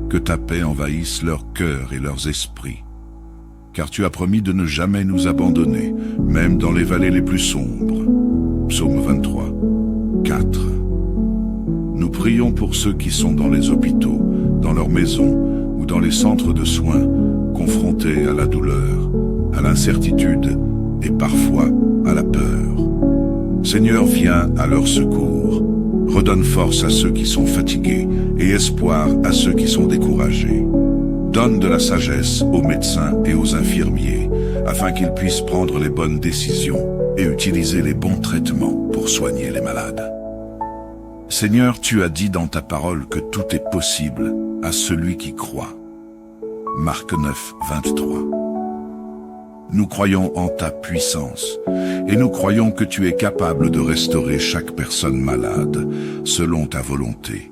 Que ta paix envahisse leur cœur et leurs esprits. Car tu as promis de ne jamais nous abandonner, même dans les vallées les plus sombres. Psaume 23, 4. Nous prions pour ceux qui sont dans les hôpitaux, dans leurs maisons ou dans les centres de soins, confrontés à la douleur, à l'incertitude et parfois à la peur. Seigneur, viens à leur secours. Redonne force à ceux qui sont fatigués et espoir à ceux qui sont découragés. Donne de la sagesse aux médecins et aux infirmiers, afin qu'ils puissent prendre les bonnes décisions et utiliser les bons traitements pour soigner les malades. Seigneur, tu as dit dans ta parole que tout est possible à celui qui croit. Marc 9, 23. nous croyons en ta puissance et nous croyons que tu es capable de restaurer chaque personne malade selon ta volonté.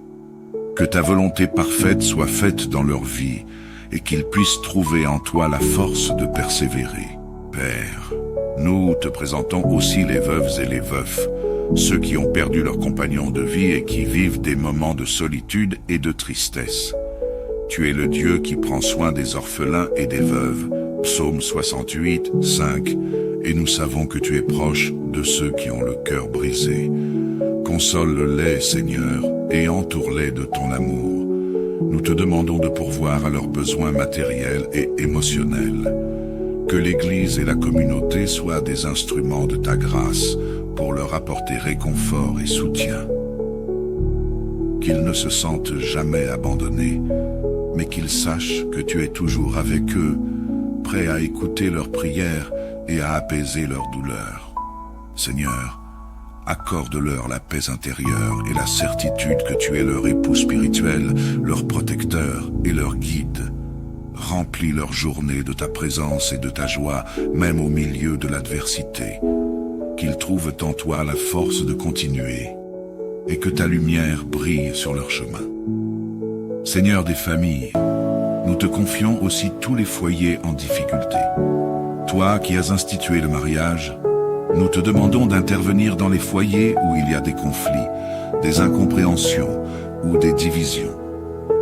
Que ta volonté parfaite soit faite dans leur vie et qu'ils puissent trouver en toi la force de persévérer. Père, nous te présentons aussi les veuves et les veufs, ceux qui ont perdu leur compagnon de vie et qui vivent des moments de solitude et de tristesse. Tu es le Dieu qui prend soin des orphelins et des veuves. Psaume 68, 5. Et nous savons que tu es proche de ceux qui ont le cœur brisé. Console-les, Seigneur, et entoure-les de ton amour. Nous te demandons de pourvoir à leurs besoins matériels et émotionnels. Que l'Église et la communauté soient des instruments de ta grâce pour leur apporter réconfort et soutien. Qu'ils ne se sentent jamais abandonnés, mais qu'ils sachent que tu es toujours avec eux, prêt à écouter leurs prières et à apaiser leurs douleurs. Seigneur, accorde-leur la paix intérieure et la certitude que tu es leur époux spirituel, leur protecteur et leur guide. Remplis leur journée de ta présence et de ta joie, même au milieu de l'adversité. Qu'ils trouvent en toi la force de continuer et que ta lumière brille sur leur chemin. Seigneur des familles, nous te confions aussi tous les foyers en difficulté. Toi qui as institué le mariage, nous te demandons d'intervenir dans les foyers où il y a des conflits, des incompréhensions ou des divisions.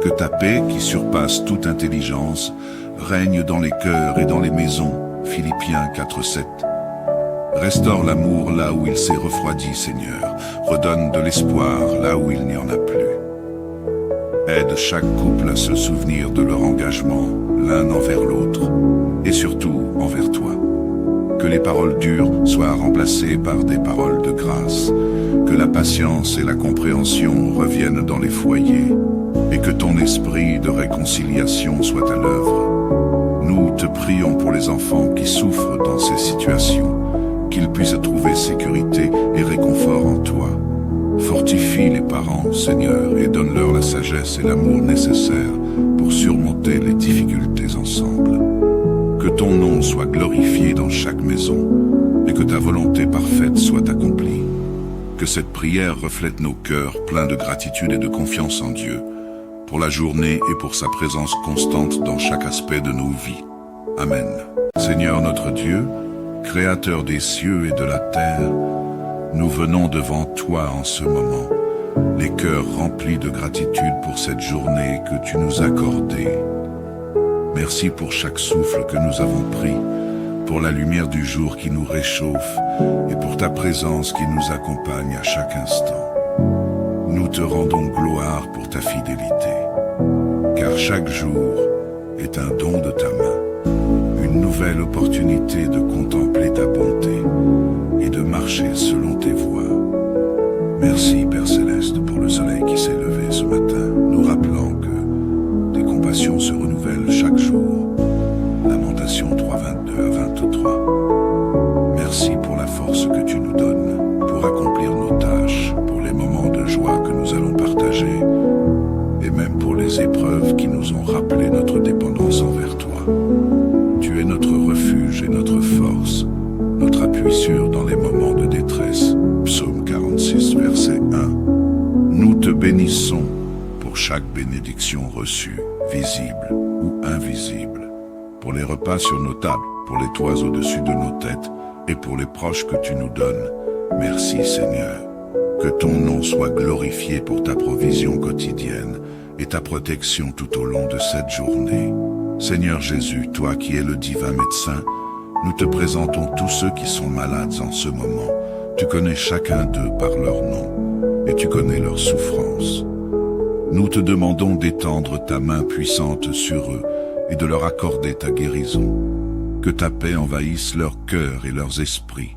Que ta paix, qui surpasse toute intelligence, règne dans les cœurs et dans les maisons. Philippiens 4:7. Restaure l'amour là où il s'est refroidi, Seigneur. Redonne de l'espoir là où il n'y en a plus. Aide chaque couple à se souvenir de leur engagement, l'un envers l'autre, et surtout envers toi. Que les paroles dures soient remplacées par des paroles de grâce. Que la patience et la compréhension reviennent dans les foyers, et que ton esprit de réconciliation soit à l'œuvre. Nous te prions pour les enfants qui souffrent dans ces situations, qu'ils puissent trouver sécurité et réconfort en toi. Fortifie les parents, Seigneur, et donne-leur la sagesse et l'amour nécessaires pour surmonter les difficultés ensemble. Que ton nom soit glorifié dans chaque maison et que ta volonté parfaite soit accomplie. Que cette prière reflète nos cœurs pleins de gratitude et de confiance en Dieu, pour la journée et pour sa présence constante dans chaque aspect de nos vies. Amen. Seigneur notre Dieu, Créateur des cieux et de la terre, nous venons devant toi en ce moment, les cœurs remplis de gratitude pour cette journée que tu nous as accordée. Merci pour chaque souffle que nous avons pris, pour la lumière du jour qui nous réchauffe et pour ta présence qui nous accompagne à chaque instant. Nous te rendons gloire pour ta fidélité, car chaque jour est un don de ta main, une nouvelle opportunité de contempler ta bonté et de marcher selon tes voies. Merci Père Céleste pour le soleil qui s'est levé ce matin, nous rappelant que tes compassions se renouvellent chaque jour. Lamentation 3:22-23. Merci pour la force que tu nous donnes pour accomplir nos tâches, pour les moments de joie que nous allons partager et même pour les épreuves qui nous ont rappelé notre dépendance envers toi. Tu es notre refuge et notre force, notre appui sûr dans les moments de détresse. Psaume 46, verset 1. Nous te bénissons pour chaque bénédiction reçue, visible ou invisible, pour les repas sur nos tables, pour les toits au-dessus de nos têtes et pour les proches que tu nous donnes. Merci Seigneur. Que ton nom soit glorifié pour ta provision quotidienne et ta protection tout au long de cette journée. Seigneur Jésus, toi qui es le divin médecin, nous te présentons tous ceux qui sont malades en ce moment. Tu connais chacun d'eux par leur nom et tu connais leurs souffrances. Nous te demandons d'étendre ta main puissante sur eux et de leur accorder ta guérison. Que ta paix envahisse leur cœur et leurs esprits.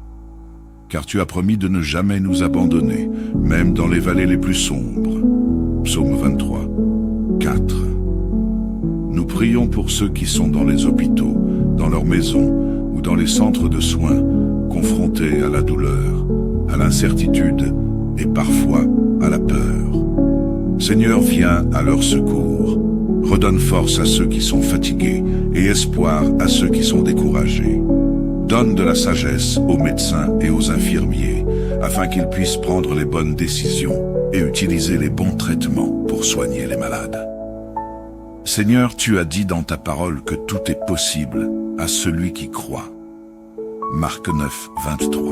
Car tu as promis de ne jamais nous abandonner, même dans les vallées les plus sombres. Psaume 23, 4. Nous prions pour ceux qui sont dans les hôpitaux, dans leurs maisons ou dans les centres de soins, confrontés à la douleur, à l'incertitude et parfois à la peur. Seigneur, viens à leur secours. Redonne force à ceux qui sont fatigués et espoir à ceux qui sont découragés. Donne de la sagesse aux médecins et aux infirmiers, afin qu'ils puissent prendre les bonnes décisions et utiliser les bons traitements pour soigner les malades. Seigneur, tu as dit dans ta parole que tout est possible à celui qui croit. Marc 9, 23.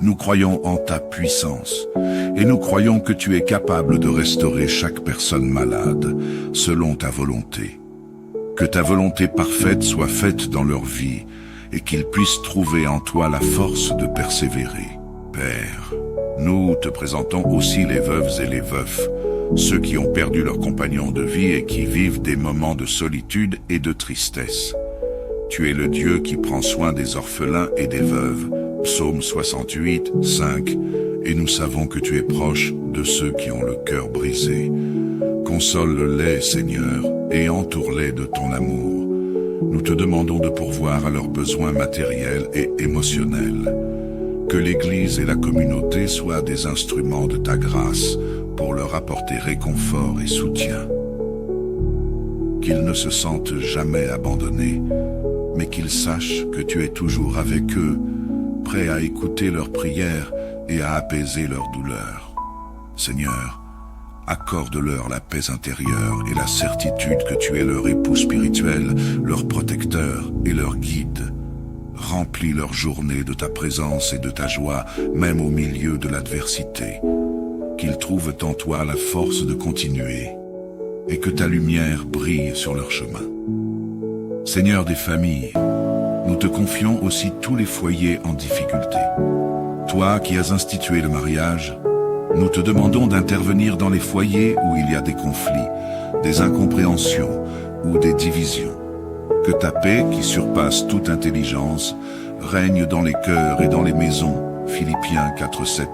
Nous croyons en ta puissance et nous croyons que tu es capable de restaurer chaque personne malade selon ta volonté. Que ta volonté parfaite soit faite dans leur vie et qu'ils puissent trouver en toi la force de persévérer. Père, nous te présentons aussi les veuves et les veufs, ceux qui ont perdu leur compagnon de vie et qui vivent des moments de solitude et de tristesse. Tu es le Dieu qui prend soin des orphelins et des veuves. Psaume 68, 5, et nous savons que tu es proche de ceux qui ont le cœur brisé. Console-les, Seigneur, et entoure-les de ton amour. Nous te demandons de pourvoir à leurs besoins matériels et émotionnels. Que l'Église et la communauté soient des instruments de ta grâce pour leur apporter réconfort et soutien. Qu'ils ne se sentent jamais abandonnés, mais qu'ils sachent que tu es toujours avec eux, prêt à écouter leurs prières et à apaiser leurs douleurs. Seigneur, accorde-leur la paix intérieure et la certitude que tu es leur époux spirituel, leur protecteur et leur guide. Remplis leur journée de ta présence et de ta joie, même au milieu de l'adversité. Qu'ils trouvent en toi la force de continuer et que ta lumière brille sur leur chemin. Seigneur des familles, nous te confions aussi tous les foyers en difficulté. Toi qui as institué le mariage, nous te demandons d'intervenir dans les foyers où il y a des conflits, des incompréhensions ou des divisions. Que ta paix, qui surpasse toute intelligence, règne dans les cœurs et dans les maisons. Philippiens 4:7.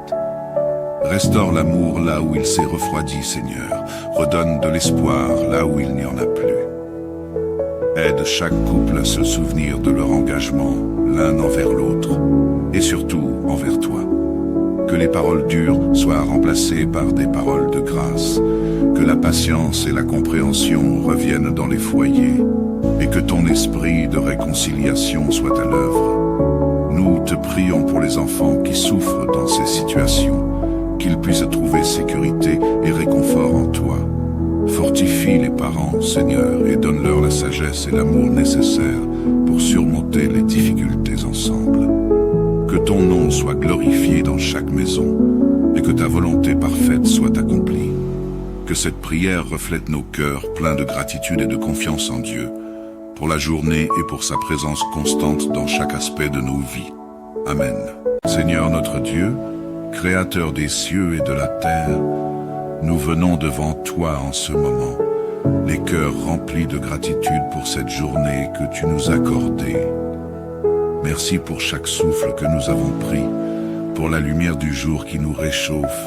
Restaure l'amour là où il s'est refroidi, Seigneur. Redonne de l'espoir là où il n'y en a plus. Aide chaque couple à se souvenir de leur engagement, l'un envers l'autre, et surtout envers toi. Que les paroles dures soient remplacées par des paroles de grâce, que la patience et la compréhension reviennent dans les foyers, et que ton esprit de réconciliation soit à l'œuvre. Nous te prions pour les enfants qui souffrent dans ces situations, qu'ils puissent trouver sécurité et réconfort en toi. Fortifie les parents, Seigneur, et donne-leur la sagesse et l'amour nécessaires pour surmonter les difficultés ensemble. Que ton nom soit glorifié dans chaque maison et que ta volonté parfaite soit accomplie. Que cette prière reflète nos cœurs pleins de gratitude et de confiance en Dieu, pour la journée et pour sa présence constante dans chaque aspect de nos vies. Amen. Seigneur notre Dieu, Créateur des cieux et de la terre, nous venons devant toi en ce moment, les cœurs remplis de gratitude pour cette journée que tu nous as accordée. Merci pour chaque souffle que nous avons pris, pour la lumière du jour qui nous réchauffe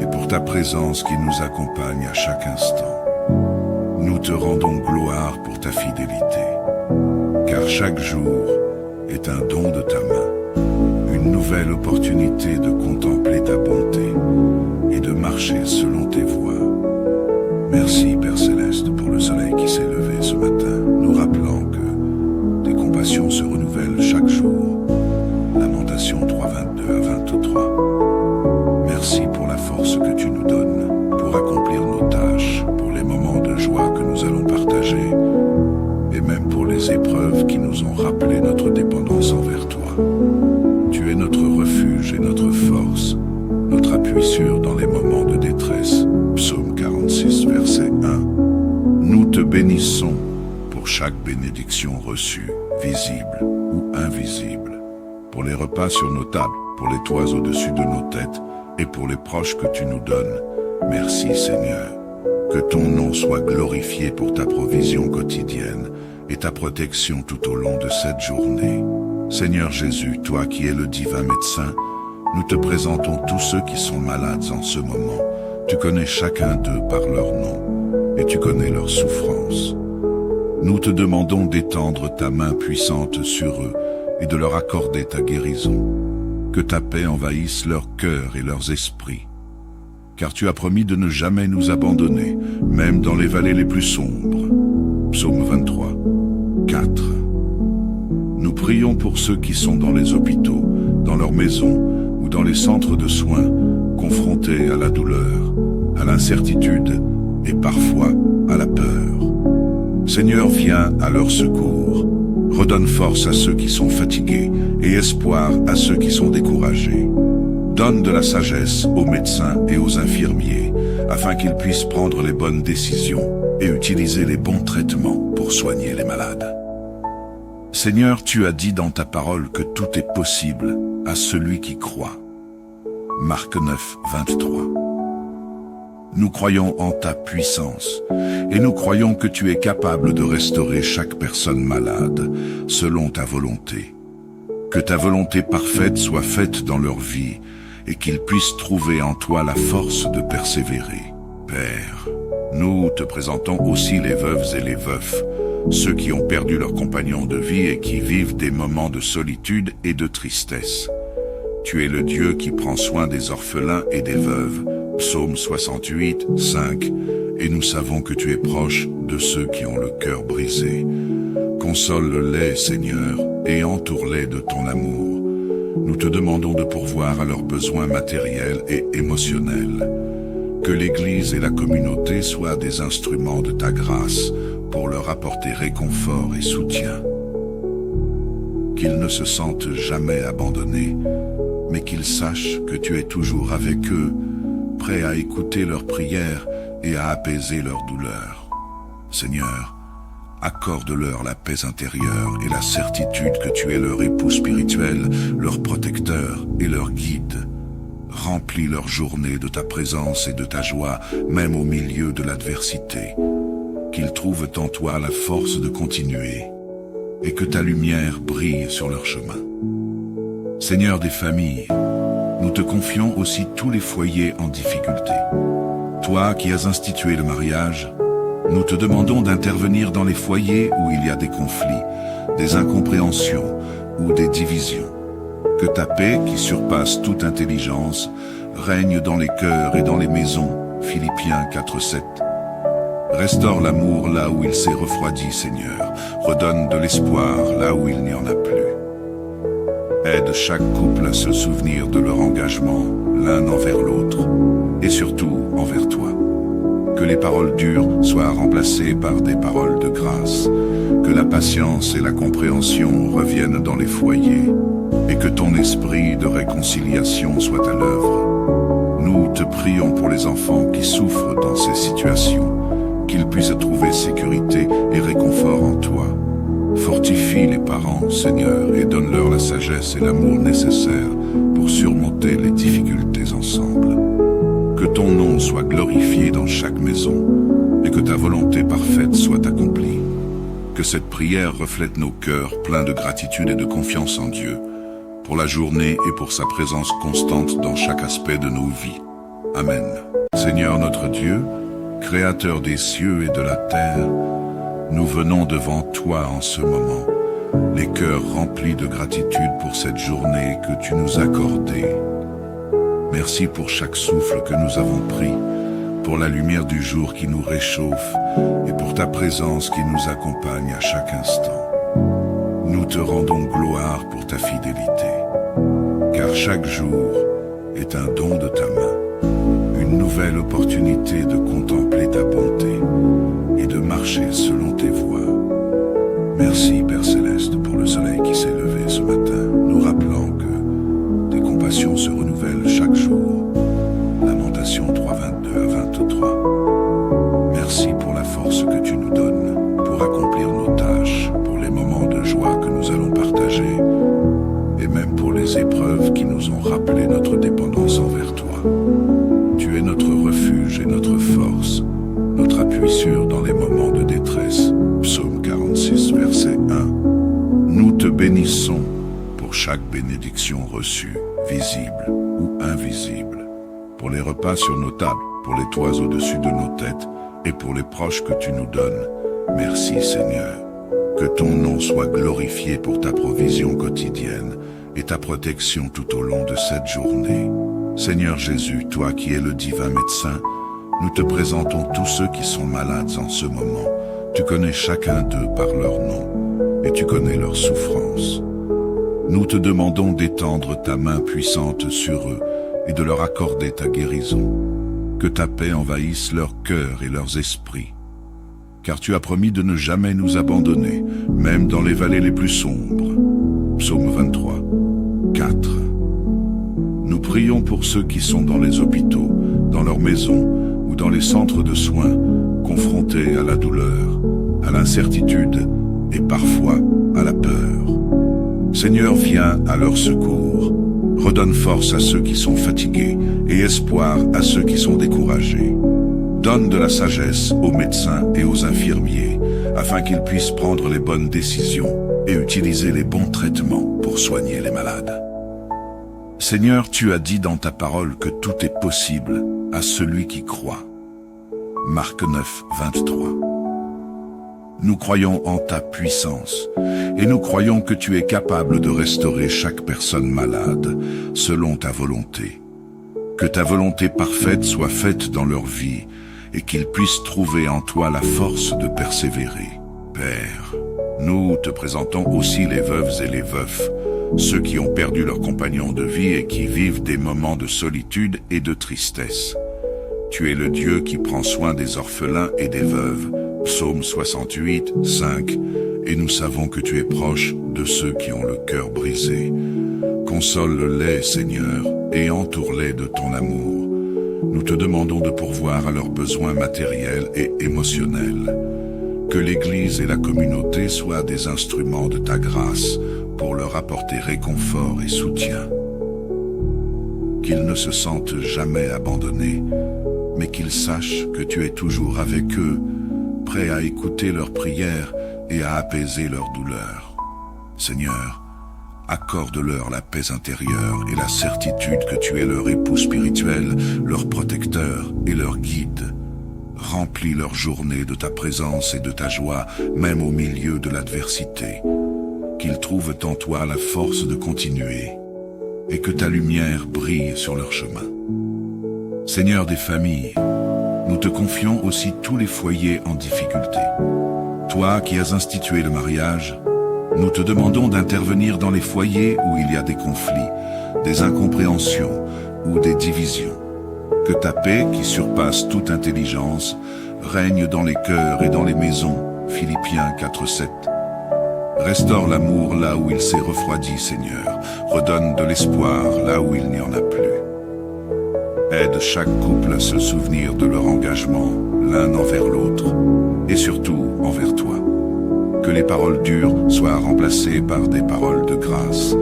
et pour ta présence qui nous accompagne à chaque instant. Nous te rendons gloire pour ta fidélité, car chaque jour est un don de ta main, une nouvelle opportunité de contempler ta bonté et de marcher selon tes voies. Merci, Père Céleste, pour le soleil qui s'est levé ce matin, nous rappelant que tes compassions se renouvellent chaque jour. Lamentation 3, 22 à 23. Merci pour la force que tu nous donnes pour accomplir nos tâches, pour les moments de joie que nous allons partager, et même pour les épreuves qui nous ont rappelé notre dépendance envers toi. Tu es notre refuge et notre force, notre appui sûr dans les moments de détresse. Psaume 46, verset 1. Nous te bénissons pour chaque bénédiction reçue, visible ou invisible, pour les repas sur nos tables, pour les toits au-dessus de nos têtes et pour les proches que tu nous donnes. Merci Seigneur. Que ton nom soit glorifié pour ta provision quotidienne et ta protection tout au long de cette journée. Seigneur Jésus, toi qui es le divin médecin, nous te présentons tous ceux qui sont malades en ce moment. Tu connais chacun d'eux par leur nom et tu connais leurs souffrances. Nous te demandons d'étendre ta main puissante sur eux et de leur accorder ta guérison. Que ta paix envahisse leur cœur et leurs esprits. Car tu as promis de ne jamais nous abandonner, même dans les vallées les plus sombres. Psaume 23, 4. Nous prions pour ceux qui sont dans les hôpitaux, dans leurs maisons ou dans les centres de soins, confrontés à la douleur, à l'incertitude et parfois à la peur. Seigneur, viens à leur secours. Redonne force à ceux qui sont fatigués et espoir à ceux qui sont découragés. Donne de la sagesse aux médecins et aux infirmiers, afin qu'ils puissent prendre les bonnes décisions et utiliser les bons traitements pour soigner les malades. Seigneur, tu as dit dans ta parole que tout est possible à celui qui croit. Marc 9, 23. Nous croyons en ta puissance et nous croyons que tu es capable de restaurer chaque personne malade selon ta volonté. Que ta volonté parfaite soit faite dans leur vie et qu'ils puissent trouver en toi la force de persévérer. Père, nous te présentons aussi les veuves et les veufs, ceux qui ont perdu leur compagnon de vie et qui vivent des moments de solitude et de tristesse. Tu es le Dieu qui prend soin des orphelins et des veuves. Psaume 68, 5. Et nous savons que tu es proche de ceux qui ont le cœur brisé. Console-les, Seigneur, et entoure-les de ton amour. Nous te demandons de pourvoir à leurs besoins matériels et émotionnels. Que l'Église et la communauté soient des instruments de ta grâce pour leur apporter réconfort et soutien. Qu'ils ne se sentent jamais abandonnés, mais qu'ils sachent que tu es toujours avec eux, prêt à écouter leurs prières et à apaiser leurs douleurs. Seigneur, accorde-leur la paix intérieure et la certitude que tu es leur époux spirituel, leur protecteur et leur guide. Remplis leur journée de ta présence et de ta joie, même au milieu de l'adversité. Qu'ils trouvent en toi la force de continuer et que ta lumière brille sur leur chemin. Seigneur des familles, nous te confions aussi tous les foyers en difficulté. Toi qui as institué le mariage, nous te demandons d'intervenir dans les foyers où il y a des conflits, des incompréhensions ou des divisions. Que ta paix, qui surpasse toute intelligence, règne dans les cœurs et dans les maisons. Philippiens 4:7. Restaure l'amour là où il s'est refroidi, Seigneur. Redonne de l'espoir là où il n'y en a plus. Aide chaque couple à se souvenir de leur engagement, l'un envers l'autre, et surtout envers toi. Que les paroles dures soient remplacées par des paroles de grâce. Que la patience et la compréhension reviennent dans les foyers. Et que ton esprit de réconciliation soit à l'œuvre. Nous te prions pour les enfants qui souffrent dans ces situations, qu'ils puissent trouver sécurité et réconfort en toi. Fortifie les parents, Seigneur, et donne-leur la sagesse et l'amour nécessaires pour surmonter les difficultés ensemble. Que ton nom soit glorifié dans chaque maison et que ta volonté parfaite soit accomplie. Que cette prière reflète nos cœurs pleins de gratitude et de confiance en Dieu, pour la journée et pour sa présence constante dans chaque aspect de nos vies. Amen. Seigneur notre Dieu, Créateur des cieux et de la terre, nous venons devant toi en ce moment, les cœurs remplis de gratitude pour cette journée que tu nous as accordée. Merci pour chaque souffle que nous avons pris, pour la lumière du jour qui nous réchauffe et pour ta présence qui nous accompagne à chaque instant. Nous te rendons gloire pour ta fidélité, car chaque jour est un don de ta main, une nouvelle opportunité de contempler ta bonté et de marcher selon tes voies. Merci Père Céleste pour le soleil qui s'est levé ce matin, nous rappelant que tes compassions se renouvellent chaque jour. Lamentation 3, 22 à 23. Merci pour la force que tu nous donnes pour accomplir nos tâches, pour les moments de joie que nous allons partager, et même pour les épreuves qui nous ont rappelé notre dépendance envers toi. Tu es notre refuge et notre force, notre appui sûr dans les moments de détresse. Psaume 46, verset 1. Nous te bénissons pour chaque bénédiction reçue, visible ou invisible, pour les repas sur nos tables, pour les toits au-dessus de nos têtes et pour les proches que tu nous donnes. Merci Seigneur. Que ton nom soit glorifié pour ta provision quotidienne et ta protection tout au long de cette journée. Seigneur Jésus, toi qui es le divin médecin, nous te présentons tous ceux qui sont malades en ce moment. Tu connais chacun d'eux par leur nom et tu connais leurs souffrances. Nous te demandons d'étendre ta main puissante sur eux et de leur accorder ta guérison. Que ta paix envahisse leur cœur et leurs esprits. Car tu as promis de ne jamais nous abandonner, même dans les vallées les plus sombres. Psaume 23, 4. Nous prions pour ceux qui sont dans les hôpitaux, dans leurs maisons ou dans les centres de soins, confrontés à la douleur, à l'incertitude et parfois à la peur. Seigneur, viens à leur secours. Redonne force à ceux qui sont fatigués et espoir à ceux qui sont découragés. Donne de la sagesse aux médecins et aux infirmiers afin qu'ils puissent prendre les bonnes décisions et utiliser les bons traitements pour soigner les malades. Seigneur, tu as dit dans ta parole que tout est possible à celui qui croit. Marc 9, 23. Nous croyons en ta puissance et nous croyons que tu es capable de restaurer chaque personne malade selon ta volonté. Que ta volonté parfaite soit faite dans leur vie et qu'ils puissent trouver en toi la force de persévérer. Père, nous te présentons aussi les veuves et les veufs, ceux qui ont perdu leur compagnon de vie et qui vivent des moments de solitude et de tristesse. Tu es le Dieu qui prend soin des orphelins et des veuves. Psaume 68, 5, et nous savons que tu es proche de ceux qui ont le cœur brisé. Console-les, Seigneur, et entoure-les de ton amour. Nous te demandons de pourvoir à leurs besoins matériels et émotionnels. Que l'Église et la communauté soient des instruments de ta grâce pour leur apporter réconfort et soutien. Qu'ils ne se sentent jamais abandonnés, mais qu'ils sachent que tu es toujours avec eux, prêt à écouter leurs prières et à apaiser leurs douleurs. Seigneur, accorde-leur la paix intérieure et la certitude que tu es leur époux spirituel, leur protecteur et leur guide. Remplis leur journée de ta présence et de ta joie, même au milieu de l'adversité. Qu'ils trouvent en toi la force de continuer et que ta lumière brille sur leur chemin. Seigneur des familles, nous te confions aussi tous les foyers en difficulté. Toi qui as institué le mariage, nous te demandons d'intervenir dans les foyers où il y a des conflits, des incompréhensions ou des divisions. Que ta paix, qui surpasse toute intelligence, règne dans les cœurs et dans les maisons. Philippiens 4:7. Restaure l'amour là où il s'est refroidi, Seigneur. Redonne de l'espoir là où il n'y en a plus. Aide chaque couple à se souvenir de leur engagement, l'un envers l'autre, et surtout envers toi. Que les paroles dures soient remplacées par des paroles de grâce,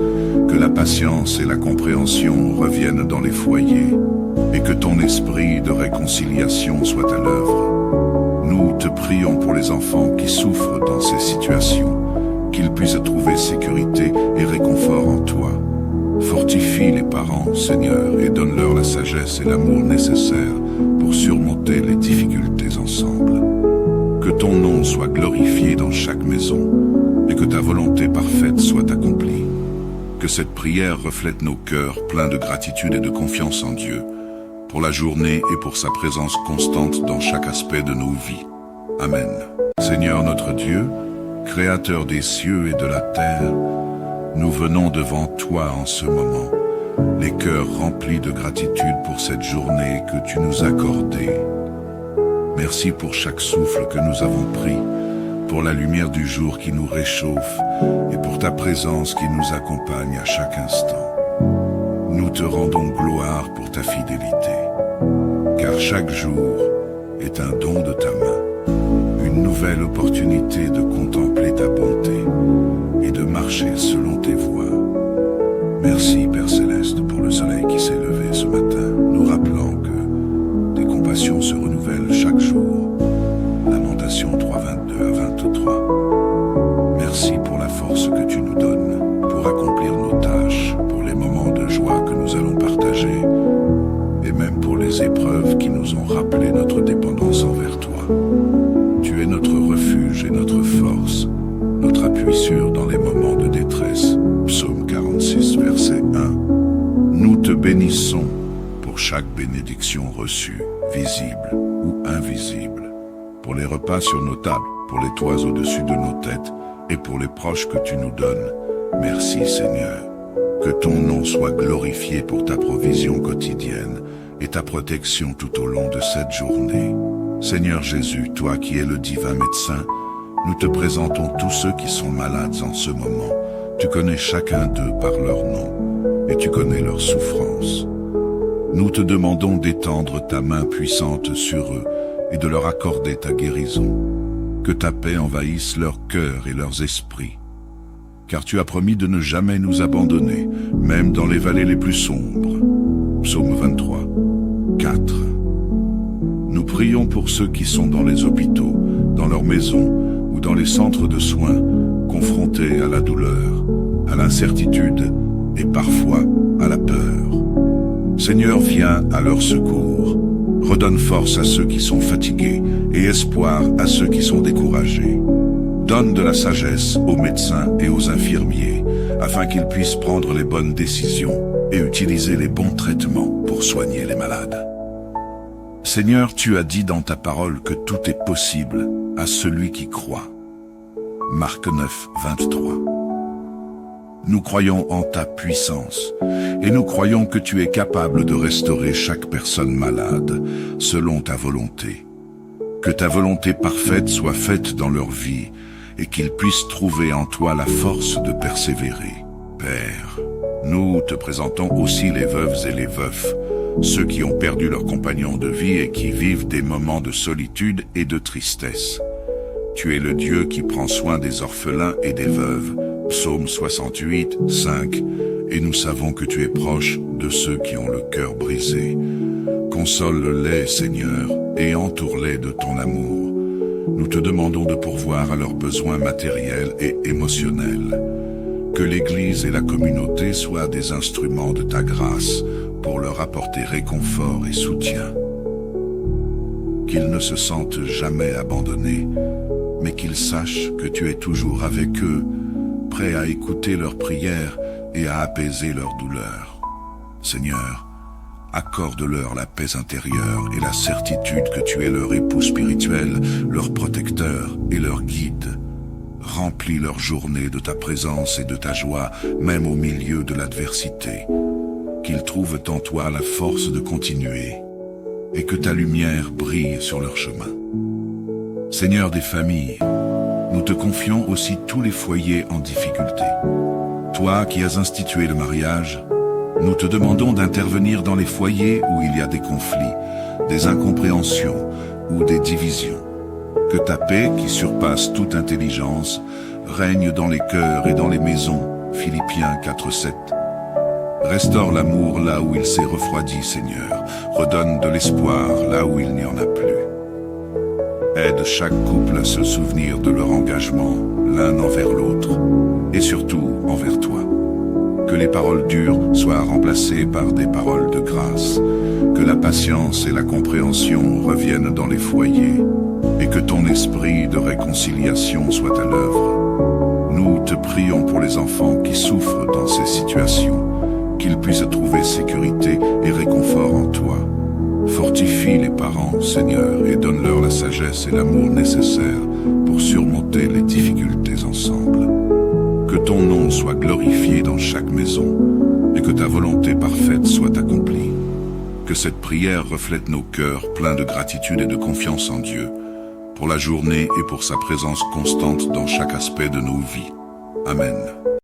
que la patience et la compréhension reviennent dans les foyers, et que ton esprit de réconciliation soit à l'œuvre. Nous te prions pour les enfants qui souffrent dans ces situations, qu'ils puissent trouver sécurité et réconfort en toi. Fortifie les parents, Seigneur, et donne-leur la sagesse et l'amour nécessaires pour surmonter les difficultés ensemble. Que ton nom soit glorifié dans chaque maison et que ta volonté parfaite soit accomplie. Que cette prière reflète nos cœurs pleins de gratitude et de confiance en Dieu, pour la journée et pour sa présence constante dans chaque aspect de nos vies. Amen. Seigneur notre Dieu, Créateur des cieux et de la terre, nous venons devant toi en ce moment, les cœurs remplis de gratitude pour cette journée que tu nous as accordée. Merci pour chaque souffle que nous avons pris, pour la lumière du jour qui nous réchauffe et pour ta présence qui nous accompagne à chaque instant. Nous te rendons gloire pour ta fidélité, car chaque jour est un don de ta main, une nouvelle opportunité de contempler ta bonté et de marcher selon tes voies. Merci Père Céleste pour le soleil qui s'est levé ce matin, nous rappelant que tes compassions se renouvellent chaque jour. Lamentations 3, 22 à 23. Merci pour la force que tu nous donnes pour accomplir nos tâches, pour les moments de joie que nous allons partager et même pour les épreuves qui nous ont rappelé notre dépendance envers toi. Tu es notre refuge et notre force, notre appui sûr dans les moments de détresse. Psaume 46, verset 1. Nous te bénissons pour chaque bénédiction reçue, visible ou invisible, pour les repas sur nos tables, pour les toits au-dessus de nos têtes et pour les proches que tu nous donnes. Merci Seigneur. Que ton nom soit glorifié pour ta provision quotidienne et ta protection tout au long de cette journée. Seigneur Jésus, toi qui es le divin médecin, nous te présentons tous ceux qui sont malades en ce moment. Tu connais chacun d'eux par leur nom et tu connais leurs souffrances. Nous te demandons d'étendre ta main puissante sur eux et de leur accorder ta guérison. Que ta paix envahisse leur cœur et leurs esprits. Car tu as promis de ne jamais nous abandonner, même dans les vallées les plus sombres. Psaume 23, 4. Nous prions pour ceux qui sont dans les hôpitaux, dans leurs maisons ou dans les centres de soins, confrontés à la douleur, à l'incertitude et parfois à la peur. Seigneur, viens à leur secours. Redonne force à ceux qui sont fatigués et espoir à ceux qui sont découragés. Donne de la sagesse aux médecins et aux infirmiers, afin qu'ils puissent prendre les bonnes décisions et utiliser les bons traitements pour soigner les malades. Seigneur, tu as dit dans ta parole que tout est possible à celui qui croit. Marc 9, 23. Nous croyons en ta puissance et nous croyons que tu es capable de restaurer chaque personne malade selon ta volonté. Que ta volonté parfaite soit faite dans leur vie et qu'ils puissent trouver en toi la force de persévérer. Père, nous te présentons aussi les veuves et les veufs, ceux qui ont perdu leur compagnon de vie et qui vivent des moments de solitude et de tristesse. Tu es le Dieu qui prend soin des orphelins et des veuves. Psaume 68, 5. Et nous savons que tu es proche de ceux qui ont le cœur brisé. Console-les, Seigneur, et entoure-les de ton amour. Nous te demandons de pourvoir à leurs besoins matériels et émotionnels. Que l'Église et la communauté soient des instruments de ta grâce pour leur apporter réconfort et soutien. Qu'ils ne se sentent jamais abandonnés, mais qu'ils sachent que tu es toujours avec eux, prêt à écouter leurs prières et à apaiser leurs douleurs. Seigneur, accorde-leur la paix intérieure et la certitude que tu es leur époux spirituel, leur protecteur et leur guide. Remplis leur journée de ta présence et de ta joie, même au milieu de l'adversité. Qu'ils trouvent en toi la force de continuer et que ta lumière brille sur leur chemin. Seigneur des familles, nous te confions aussi tous les foyers en difficulté. Toi qui as institué le mariage, nous te demandons d'intervenir dans les foyers où il y a des conflits, des incompréhensions ou des divisions. Que ta paix, qui surpasse toute intelligence, règne dans les cœurs et dans les maisons. Philippiens 4:7. Restaure l'amour là où il s'est refroidi, Seigneur. Redonne de l'espoir là où il n'y en a plus. Aide chaque couple à se souvenir de leur engagement, l'un envers l'autre, et surtout envers toi. Que les paroles dures soient remplacées par des paroles de grâce, que la patience et la compréhension reviennent dans les foyers, et que ton esprit de réconciliation soit à l'œuvre. Nous te prions pour les enfants qui souffrent dans ces situations, qu'ils puissent trouver sécurité et réconfort en toi. Fortifie les parents, Seigneur, et donne-leur la sagesse et l'amour nécessaires pour surmonter les difficultés ensemble. Que ton nom soit glorifié dans chaque maison et que ta volonté parfaite soit accomplie. Que cette prière reflète nos cœurs pleins de gratitude et de confiance en Dieu, pour la journée et pour sa présence constante dans chaque aspect de nos vies. Amen.